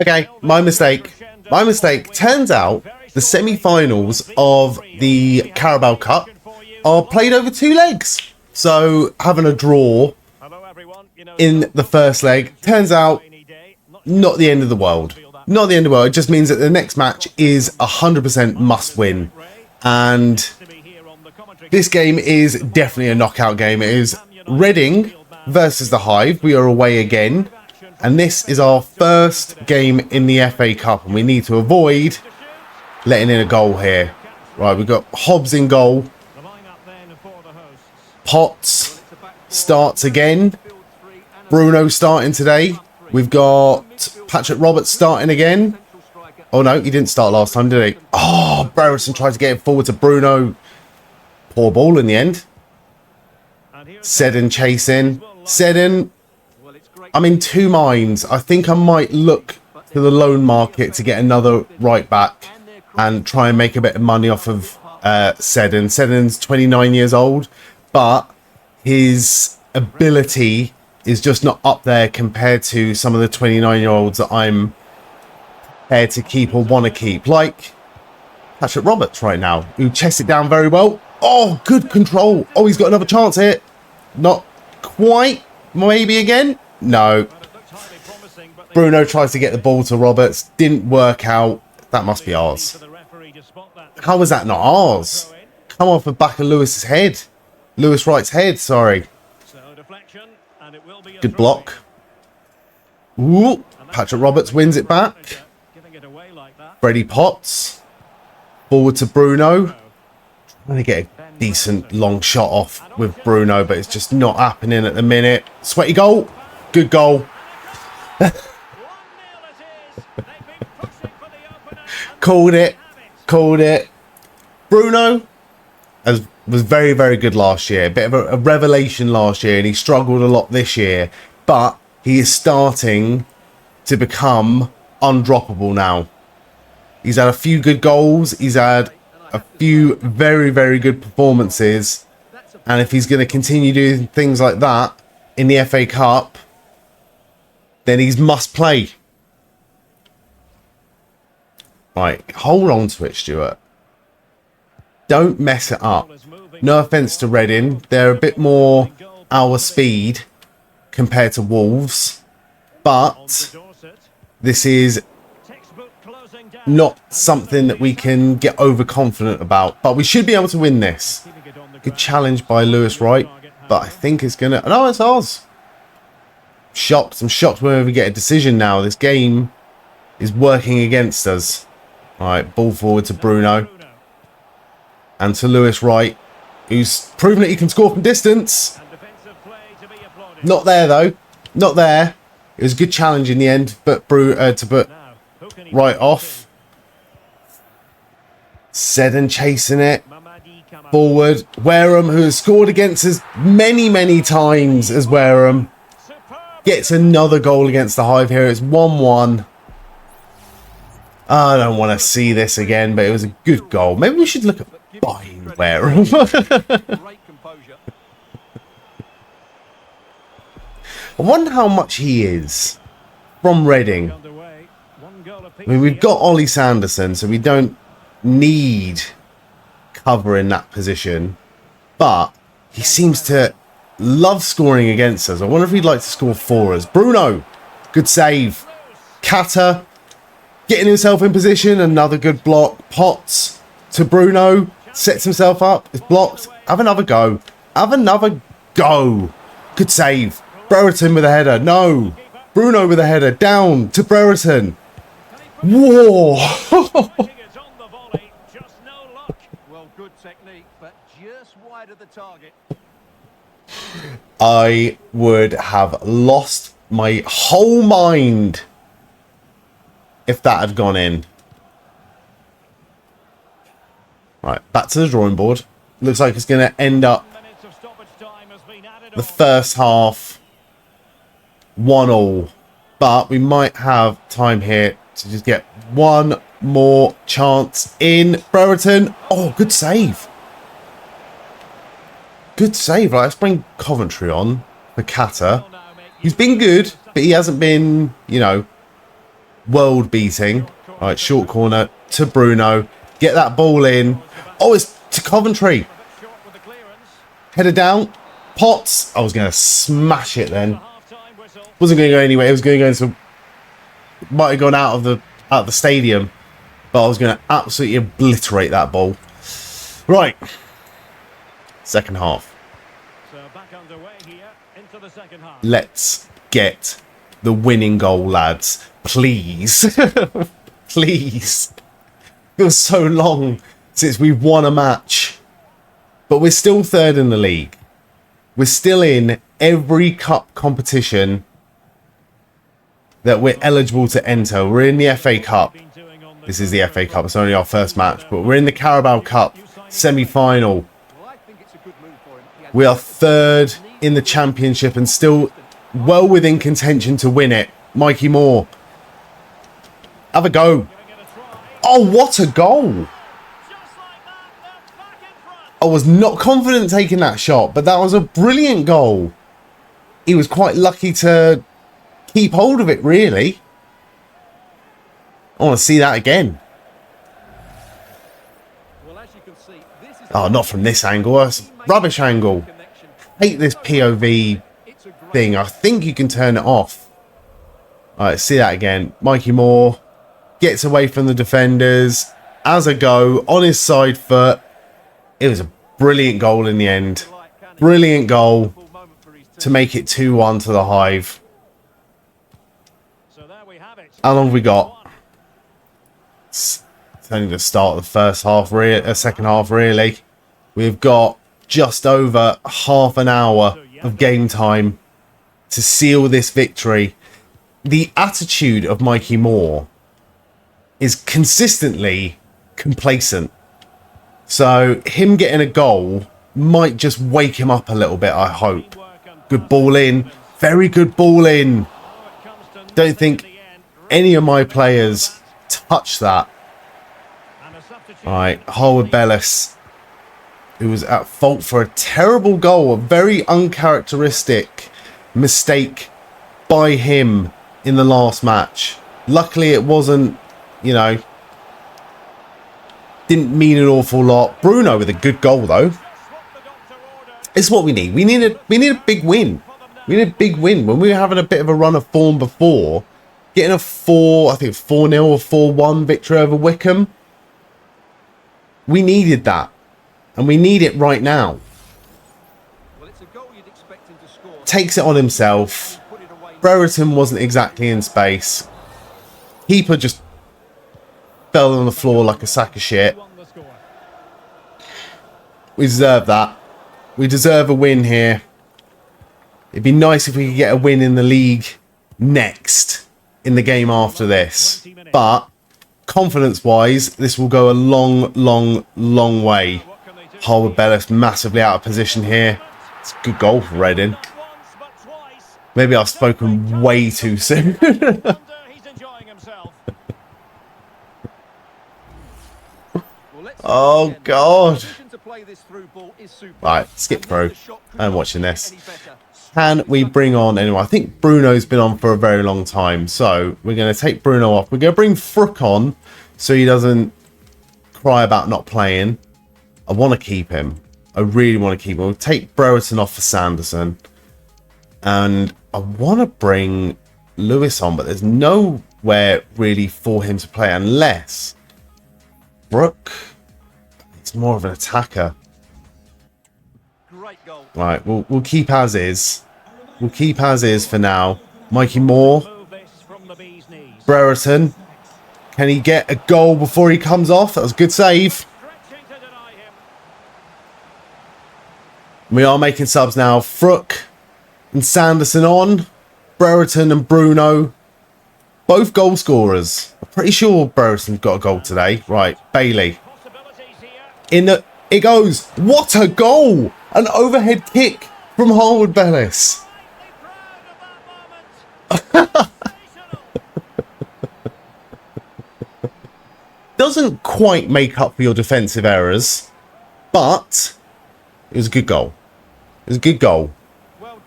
Okay, my mistake. My mistake. Turns out the semi-finals of the Carabao Cup are played over 2 legs. So having a draw in the first leg turns out not the end of the world. Not the end of the world. It just means that the next match is 100% must win. And this game is definitely a knockout game. It is Reading versus the Hive. We are away again. And this is our first game in the FA Cup. And we need to avoid letting in a goal here. Right, we've got Hobbs in goal. Potts starts again. Bruno starting today. We've got Patrick Roberts starting again. Oh no, he didn't start last time, did he? Oh, Barrison tried to get it forward to Bruno. Poor ball in the end. Seddon chasing. Seddon. I'm in 2 minds. I think I might look to the loan market to get another right back and try and make a bit of money off of Seddon. Seddon's 29 years old, but his ability is just not up there compared to some of the 29-year-olds that I'm prepared to keep or want to keep. Like Patrick Roberts right now, who chests it down very well. Oh, good control. Oh, he's got another chance here. Not quite. Maybe again. No. Bruno tries to get the ball to Roberts. Didn't work out. That must be ours. How is that not ours? Come off the back of Lewis's head. Lewis Wright's head, sorry. Good block. Ooh, Patrick Roberts wins it back. Freddie Potts. Forward to Bruno. Trying to get a decent long shot off with Bruno, but it's just not happening at the minute. Sweaty goal. Good goal. Called it. Called it. Bruno was very, very good last year. A bit of a revelation last year, and he struggled a lot this year. But he is starting to become undroppable now. He's had a few good goals. He's had a few very, very good performances. And if he's going to continue doing things like that in the FA Cup, then he's must play. Right, hold on to it, Stuart. Don't mess it up. No offence to Reading. They're a bit more our speed compared to Wolves. But this is not something that we can get overconfident about. But we should be able to win this. Good challenge by Lewis Wright. But I think it's going to... No, it's ours. Shocked. I'm shocked when we get a decision now. This game is working against us. Alright, ball forward to Bruno. And to Lewis Wright, who's proven that he can score from distance. Not there, though. Not there. It was a good challenge in the end, but to put Wright off. Seddon chasing it. Forward. Wareham, who has scored against us many, many times as Wareham, gets another goal against the Hive here. It's 1-1. I don't want to see this again, but it was a good goal. Maybe we should look at buying Wareham. I wonder how much he is from Reading. I mean, we've got Ollie Sanderson, so we don't need cover in that position. But he seems to love scoring against us. I wonder if he'd like to score for us. Bruno, good save. Kata, getting himself in position. Another good block. Potts to Bruno. Sets himself up. It's blocked. Have another go. Have another go. Good save. Brereton with a header. No. Bruno with a header. Down to Brereton. Whoa. Well, good technique, but just wide of the target. I would have lost my whole mind if that had gone in. Right, back to the drawing board. Looks like it's going to end up the first half 1-1. But we might have time here to just get one more chance in. Brereton. Oh, good save. Good save. Right, let's bring Coventry on for Kata. He's been good, but he hasn't been, you know, world beating. All right, short corner to Bruno. Get that ball in. Oh, it's to Coventry. Header down. Potts. I was going to smash it then. Wasn't going to go anywhere. It was going to go into... Might have gone out of the stadium. But I was going to absolutely obliterate that ball. Right. Second half. Let's get the winning goal, lads. Please. Please. Feels so long since we've won a match. But we're still third in the league. We're still in every cup competition that we're eligible to enter. We're in the FA Cup. This is the FA Cup. It's only our first match. But we're in the Carabao Cup semi-final. We are third in the Championship and still well within contention to win it. Mikey Moore. Have a go. Oh, what a goal. I was not confident taking that shot, but that was a brilliant goal. He was quite lucky to keep hold of it, really. I want to see that again. Oh, not from this angle. That's a rubbish angle. Hate this POV thing. I think you can turn it off. All right, see that again. Mikey Moore gets away from the defenders. As a go on his side foot. It was a brilliant goal in the end. Brilliant goal to make it 2-1 to the Hive. How long have we got? It's only the start of the first half, second half, really. We've got just over half an hour of game time to seal this victory. The attitude of Mikey Moore is consistently complacent. So him getting a goal might just wake him up a little bit, I hope. Good ball in. Very good ball in. Don't think any of my players touched that. Alright, Harwood Bellis, who was at fault for a terrible goal. A very uncharacteristic mistake by him in the last match. Luckily it wasn't, you know, didn't mean an awful lot. Bruno with a good goal though. It's what we need. We need a big win. We need a big win. When we were having a bit of a run of form before, getting a 4-0 or 4-1 victory over Wickham, we needed that. And we need it right now. Takes it on himself. Brereton wasn't exactly in space. Keeper just fell on the floor like a sack of shit. We deserve that. We deserve a win here. It'd be nice if we could get a win in the league next, in the game after this. But confidence-wise, this will go a long, long, long way. Harwood Bellis massively out of position here. It's a good goal for Reading. Maybe I've spoken way too soon. Oh, God. Right, skip through. I'm watching this. Can we bring on anyone? I think Bruno's been on for a very long time. So we're going to take Bruno off. We're going to bring Frook on so he doesn't cry about not playing. I want to keep him. I really want to keep him. We'll take Brereton off for Sanderson. And I want to bring Lewis on, but there's nowhere really for him to play unless Brook. It's more of an attacker. Great goal. Right, we'll keep as is. We'll keep as is for now. Mikey Moore. Brereton. Can he get a goal before he comes off? That was a good save. We are making subs now. Frook and Sanderson on. Brereton and Bruno. Both goal scorers. I'm pretty sure Brereton's got a goal today. Right, Bailey. It goes. What a goal! An overhead kick from Harwood Bellis. Doesn't quite make up for your defensive errors, but it was a good goal. It was a good goal.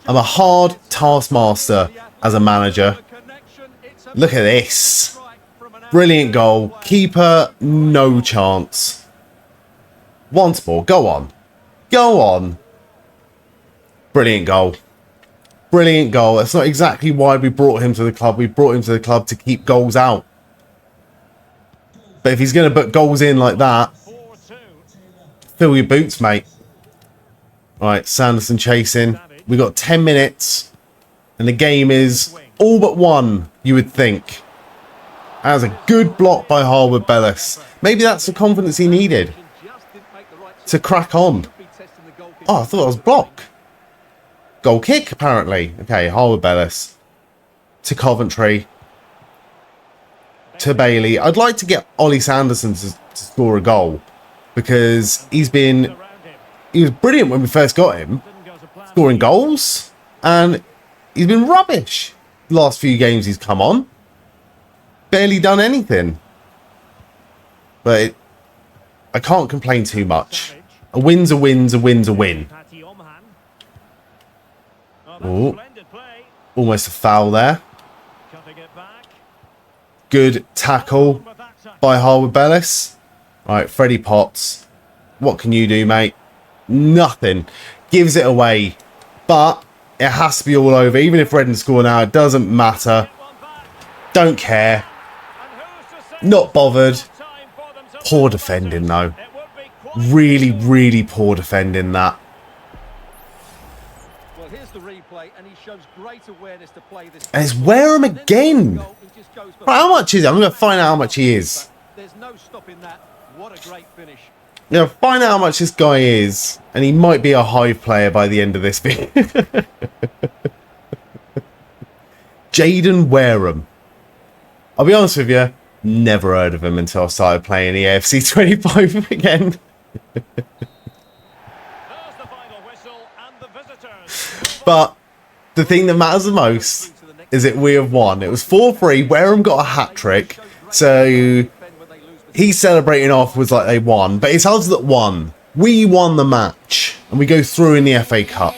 I'm a hard taskmaster as a manager. Look at this. Brilliant goal. Keeper, no chance. Once more. Go on. Go on. Brilliant goal. Brilliant goal. That's not exactly why we brought him to the club. We brought him to the club to keep goals out. But if he's going to put goals in like that, fill your boots, mate. Right, Sanderson chasing. We got 10 minutes. And the game is all but won, you would think. That was a good block by Harwood Bellis. Maybe that's the confidence he needed to crack on. Oh, I thought that was block. Goal kick, apparently. Okay, Harwood Bellis. To Coventry. To Bailey. I'd like to get Ollie Sanderson to score a goal. Because he was brilliant when we first got him. Scoring goals. And he's been rubbish. The last few games he's come on. Barely done anything. But I can't complain too much. A win's a win's a win's a win. Oh, almost a foul there. Good tackle by Harwood Bellis. Right, Freddie Potts. What can you do, mate? Nothing. Gives it away. But it has to be all over. Even if Redden score now, it doesn't matter. Don't care. Not bothered. Poor defending, though. Really, really poor defending that. Well, here's the replay, and he shows great awareness to play this. And it's Wareham again. Right, how much is it? I'm going to find out how much he is. There's no stopping that. What a great finish. Yeah, find out how much this guy is, and he might be a Hive player by the end of this video. Jaden Wareham. I'll be honest with you, never heard of him until I started playing EAFC 25 again. But the thing that matters the most is that we have won. It was 4-3. Wareham got a hat-trick, so he's celebrating off was like they won, but it's us that won. We won the match, and we go through in the FA Cup.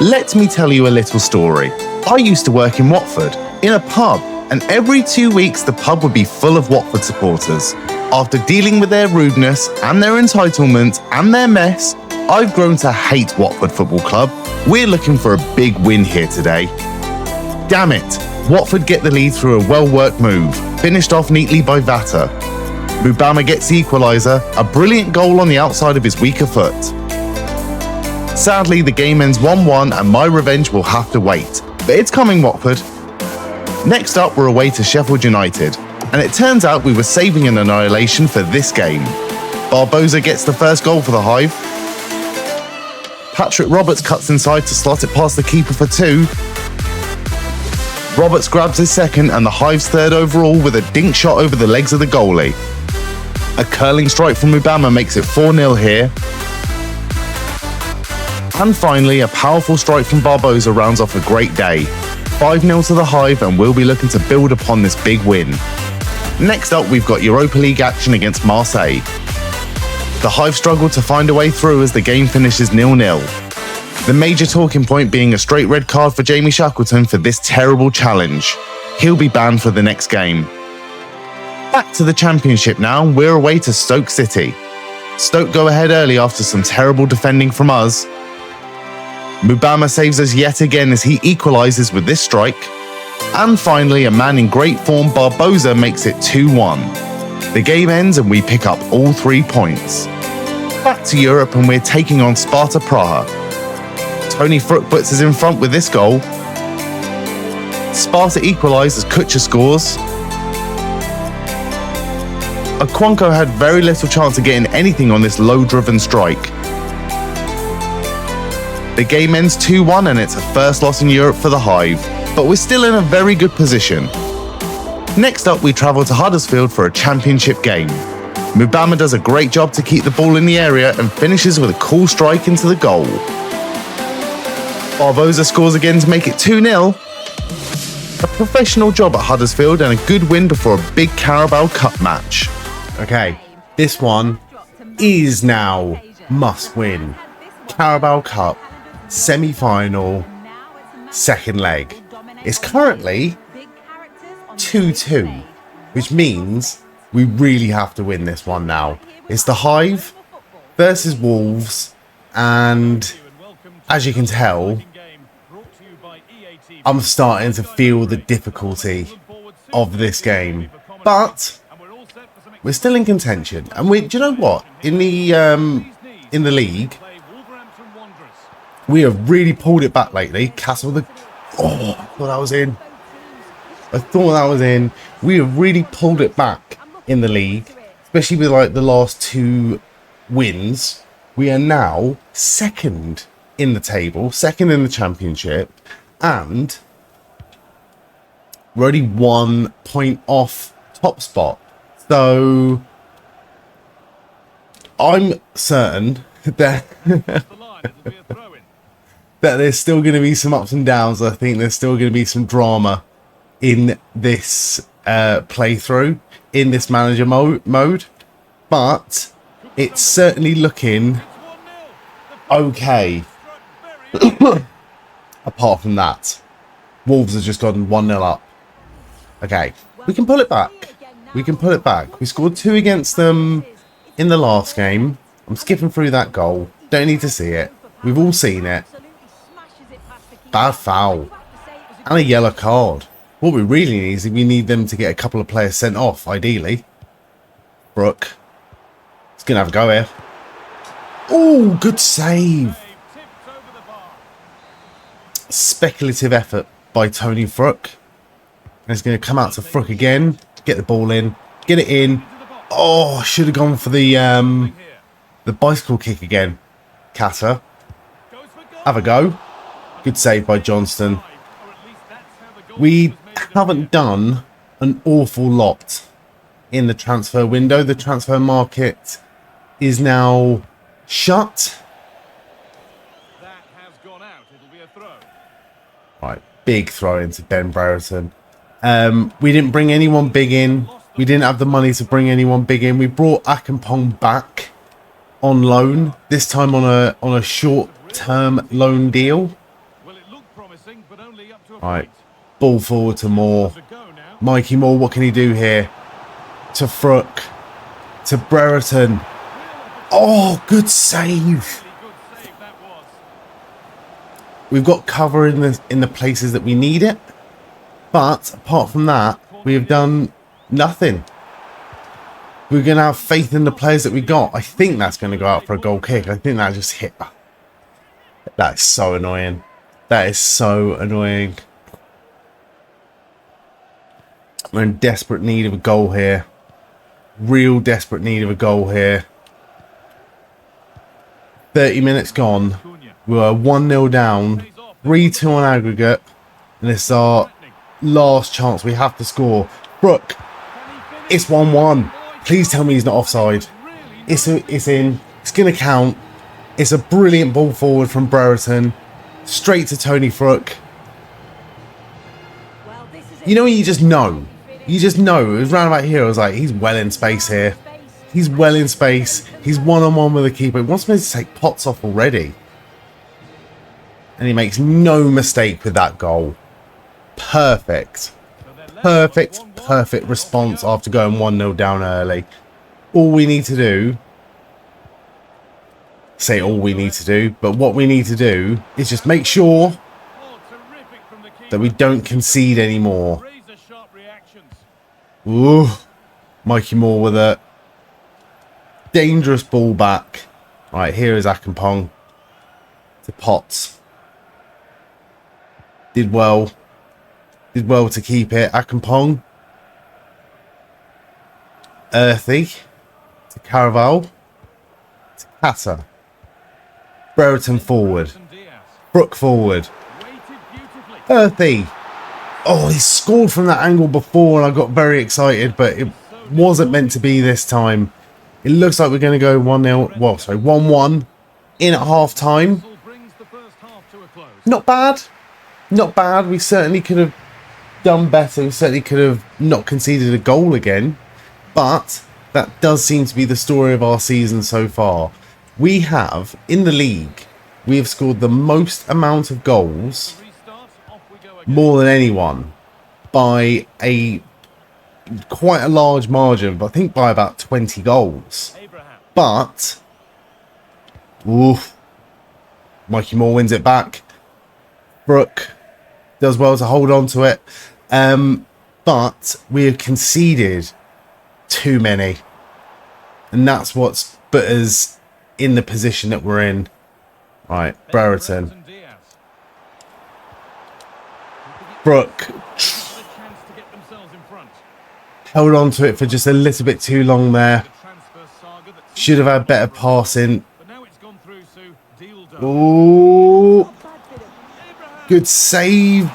Let me tell you a little story. I used to work in Watford, in a pub, and every 2 weeks the pub would be full of Watford supporters. After dealing with their rudeness, and their entitlement, and their mess, I've grown to hate Watford Football Club. We're looking for a big win here today. Damn it, Watford get the lead through a well-worked move, finished off neatly by Vata. Mubama gets the equaliser, a brilliant goal on the outside of his weaker foot. Sadly, the game ends 1-1 and my revenge will have to wait. But it's coming, Watford. Next up, we're away to Sheffield United. And it turns out we were saving an annihilation for this game. Barbosa gets the first goal for the Hive. Patrick Roberts cuts inside to slot it past the keeper for 2. Roberts grabs his second and the Hive's third overall with a dink shot over the legs of the goalie. A curling strike from Mubama makes it 4-0 here. And finally, a powerful strike from Barbosa rounds off a great day. 5-0 to the Hive, and we'll be looking to build upon this big win. Next up, we've got Europa League action against Marseille. The Hive struggle to find a way through as the game finishes 0-0. The major talking point being a straight red card for Jamie Shackleton for this terrible challenge. He'll be banned for the next game. Back to the Championship now, we're away to Stoke City. Stoke go ahead early after some terrible defending from us. Mubama saves us yet again as he equalises with this strike. And finally, a man in great form, Barbosa, makes it 2-1. The game ends and we pick up all 3 points. back to Europe and we're taking on Sparta Praha. Tony Fruk puts us in front with this goal. Sparta equalise as Kutcher scores. Okonkwo had very little chance of getting anything on this low-driven strike. The game ends 2-1 and it's a first loss in Europe for the Hive, but we're still in a very good position. Next up, we travel to Huddersfield for a championship game. Mubama does a great job to keep the ball in the area and finishes with a cool strike into the goal. Barbosa scores again to make it 2-0. A professional job at Huddersfield and a good win before a big Carabao Cup match. Okay, this one is now must win. Carabao Cup, semi-final, second leg. It's currently 2-2, which means we really have to win this one now. It's the Hive versus Wolves, and as you can tell, I'm starting to feel the difficulty of this game. But we're still in contention, and do you know what? In the league, we have really pulled it back lately. I thought that was in. I thought that was in. We have really pulled it back in the league, especially with like the last 2 wins. We are now second in the table, second in the championship, and we're only 1 point off top spot. So I'm certain that that there's still going to be some ups and downs. I think there's still going to be some drama in this playthrough, in this manager mode, but it's certainly looking okay. Apart from that, Wolves have just gone 1-0 up. Okay, we can pull it back. We can pull it back. We scored 2 against them in the last game. I'm skipping through that goal. Don't need to see it. We've all seen it. Bad foul. And a yellow card. What we really need is we need them to get a couple of players sent off, ideally. Brook. He's going to have a go here. Oh, good save. Speculative effort by Tony Fruk. And it's going to come out to Fruk again. Get the ball in. Get it in. Oh, should have gone for the bicycle kick again. Kata. Have a go. Good save by Johnston. We haven't done an awful lot in the transfer window. The transfer market is now shut. Right, big throw into Ben Brereton. We didn't bring anyone big in. We didn't have the money to bring anyone big in. We brought Akampong back on loan. This time on a short-term loan deal. Right, ball forward to Moore. Mikey Moore, what can he do here? To Fruk. To Brereton. Oh, good save. We've got cover in the places that we need it. But apart from that, we have done nothing. We're going to have faith in the players that we got. I think that's going to go out for a goal kick. I think that just hit. That is so annoying. That is so annoying. We're in desperate need of a goal here. Real desperate need of a goal here. 30 minutes gone. We are 1-0 down. 3-2 on aggregate. And it's our last chance. We have to score. Brook. It's 1-1. Please tell me he's not offside. It's in. It's going to count. It's a brilliant ball forward from Brereton. Straight to Tony Fruk. You know, you just know. You just know. It was round about here. I was like, he's well in space here. He's well in space. He's one-on-one with the keeper. He wants me to take Potts off already. And he makes no mistake with that goal. Perfect. Perfect response after going 1-0 down early. All we need to do... Say all we need to do, but what we need to do is just make sure that we don't concede anymore. Ooh, Mikey Moore with a dangerous ball back. Right, here is Akampong. To Potts. Did well. Did well to keep it. Akampong. Earthy. To Carabao. To Kata. Brereton forward. Brook forward. Earthy. Oh, he scored from that angle before and I got very excited, but it wasn't meant to be this time. It looks like we're going to go 1-0. Well, sorry, 1-1 in at half time. Not bad. Not bad. We certainly could have done better. We certainly could have not conceded a goal again. But that does seem to be the story of our season so far. We have, in the league, we have scored the most amount of goals, more than anyone, by quite a large margin, but I think by about 20 goals. But, oof, Mikey Moore wins it back. Brook does well to hold on to it. But we have conceded too many. And that's what's put us in the position that we're in. Right, Brereton. Brook held on to it for just a little bit too long there. Should have had better passing. Ooh. Good save.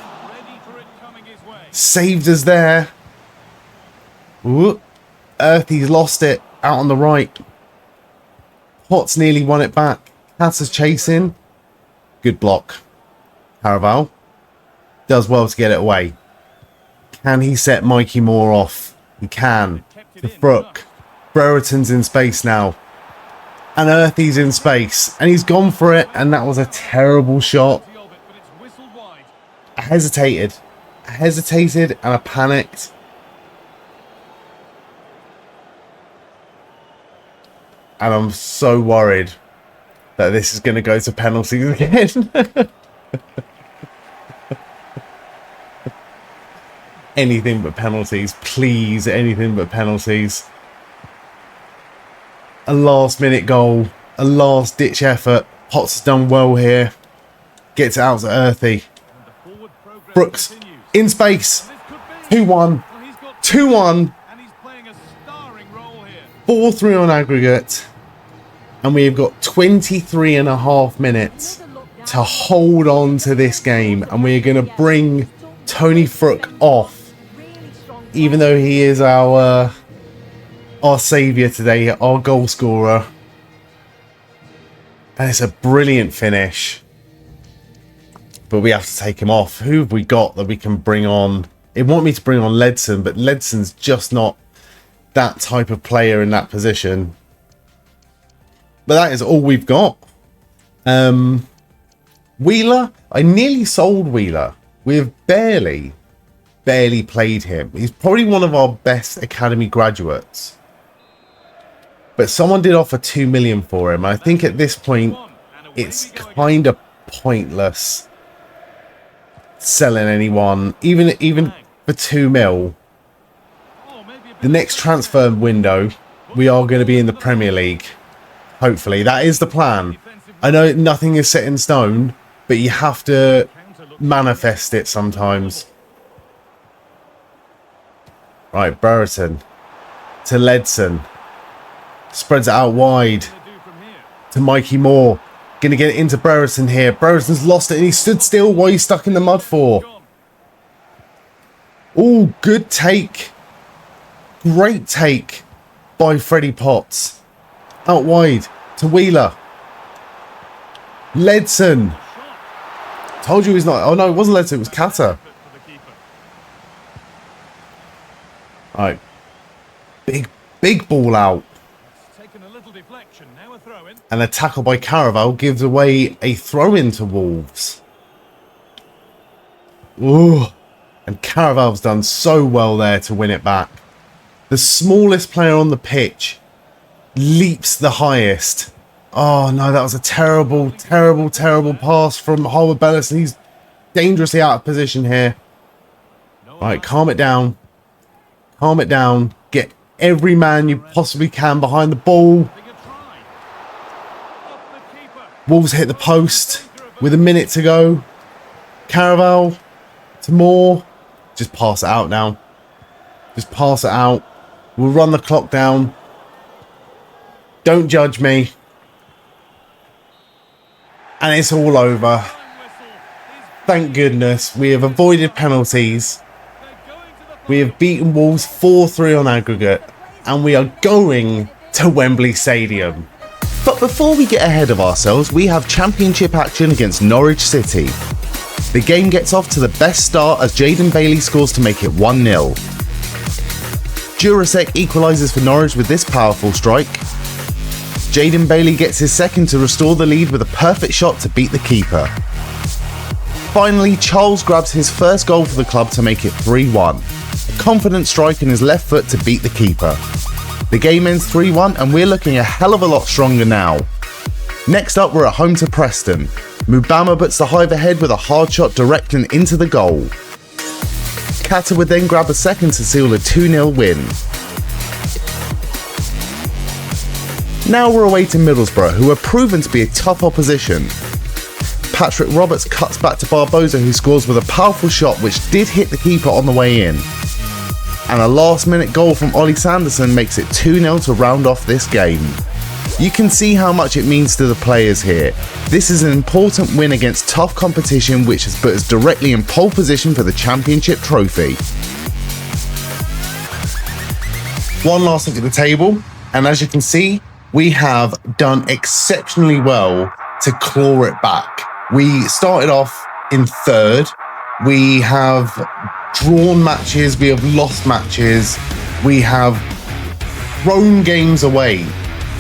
Saved us there. Ooh. Earthy's lost it out on the right. Potts nearly won it back. Kata's chasing. Good block. Carabao does well to get it away. Can he set Mikey Moore off? He can. To Brook. Brereton's in space now. And Earthy's in space. And he's gone for it. And that was a terrible shot. I hesitated. I hesitated and I panicked. And I'm so worried that this is going to go to penalties again. Anything but penalties. Please, anything but penalties. A last minute goal. A last ditch effort. Potts has done well here. Gets it out to Earthy. Brooks in space. 2-1. 2-1. 4-3 on aggregate. And we've got 23.5 minutes to hold on to this game. And we're going to bring Tony Frook off. Even though he is our saviour today, our goal scorer. And it's a brilliant finish. But we have to take him off. Who have we got that we can bring on? They want me to bring on Ledson, but Ledson's just not that type of player in that position. But that is all we've got. Wheeler, I nearly sold Wheeler. We've barely played him. He's probably one of our best academy graduates. But someone did offer 2 million for him. I think at this point, it's kind of pointless selling anyone, even for 2 mil. The next transfer window, we are going to be in the Premier League. Hopefully, that is the plan. I know nothing is set in stone, but you have to manifest it sometimes. Right, Brereton to Ledson. Spreads it out wide to Mikey Moore. Going to get it into Brereton here. Brereton's lost it and he stood still while he's stuck in the mud for. Oh, good take. Great take by Freddie Potts. Out wide to Wheeler. Ledson. Told you he's not. Oh no, it wasn't Ledson, it was Kata. Alright. Big ball out. And a tackle by Carabao gives away a throw-in to Wolves. Ooh. And Carabal's done so well there to win it back. The smallest player on the pitch leaps the highest. Oh no, that was a terrible pass from Harwood Bellis, and he's dangerously out of position here. Right, calm it down. Calm it down. Get every man you possibly can behind the ball. Wolves hit the post with a minute to go. Carabao to Moore. Just pass it out now. Just pass it out. We'll run the clock down. Don't judge me. And it's all over. Thank goodness. We have avoided penalties. We have beaten Wolves 4-3 on aggregate. And we are going to Wembley Stadium. But before we get ahead of ourselves, we have championship action against Norwich City. The game gets off to the best start as Jaden Bailey scores to make it 1-0. Jurasek equalises for Norwich with this powerful strike. Jaden Bailey gets his second to restore the lead with a perfect shot to beat the keeper. Finally, Charles grabs his first goal for the club to make it 3-1. A confident strike in his left foot to beat the keeper. The game ends 3-1 and we're looking a hell of a lot stronger now. Next up, we're at home to Preston. Mubama puts the Hive ahead with a hard shot direct and into the goal. Kata would then grab a second to seal a 2-0 win. Now we're away to Middlesbrough, who are proven to be a tough opposition. Patrick Roberts cuts back to Barbosa, who scores with a powerful shot which did hit the keeper on the way in. And a last-minute goal from Ollie Sanderson makes it 2-0 to round off this game. You can see how much it means to the players here. This is an important win against tough competition which has put us directly in pole position for the Championship trophy. One last look at the table, and as you can see, we have done exceptionally well to claw it back. We started off in third. We have drawn matches, we have lost matches, we have thrown games away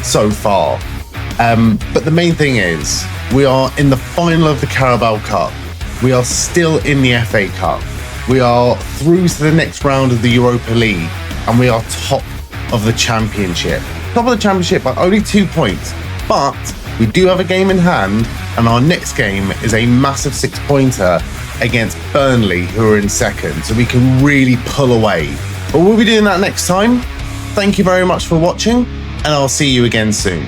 so far. But the main thing is, we are in the final of the Carabao Cup. We are still in the FA Cup. We are through to the next round of the Europa League, and we are top of the Championship. Top of the Championship by only 2 points, but we do have a game in hand, and our next game is a massive 6-pointer against Burnley, who are in second, so we can really pull away. But we'll be doing that next time. Thank you very much for watching, and I'll see you again soon.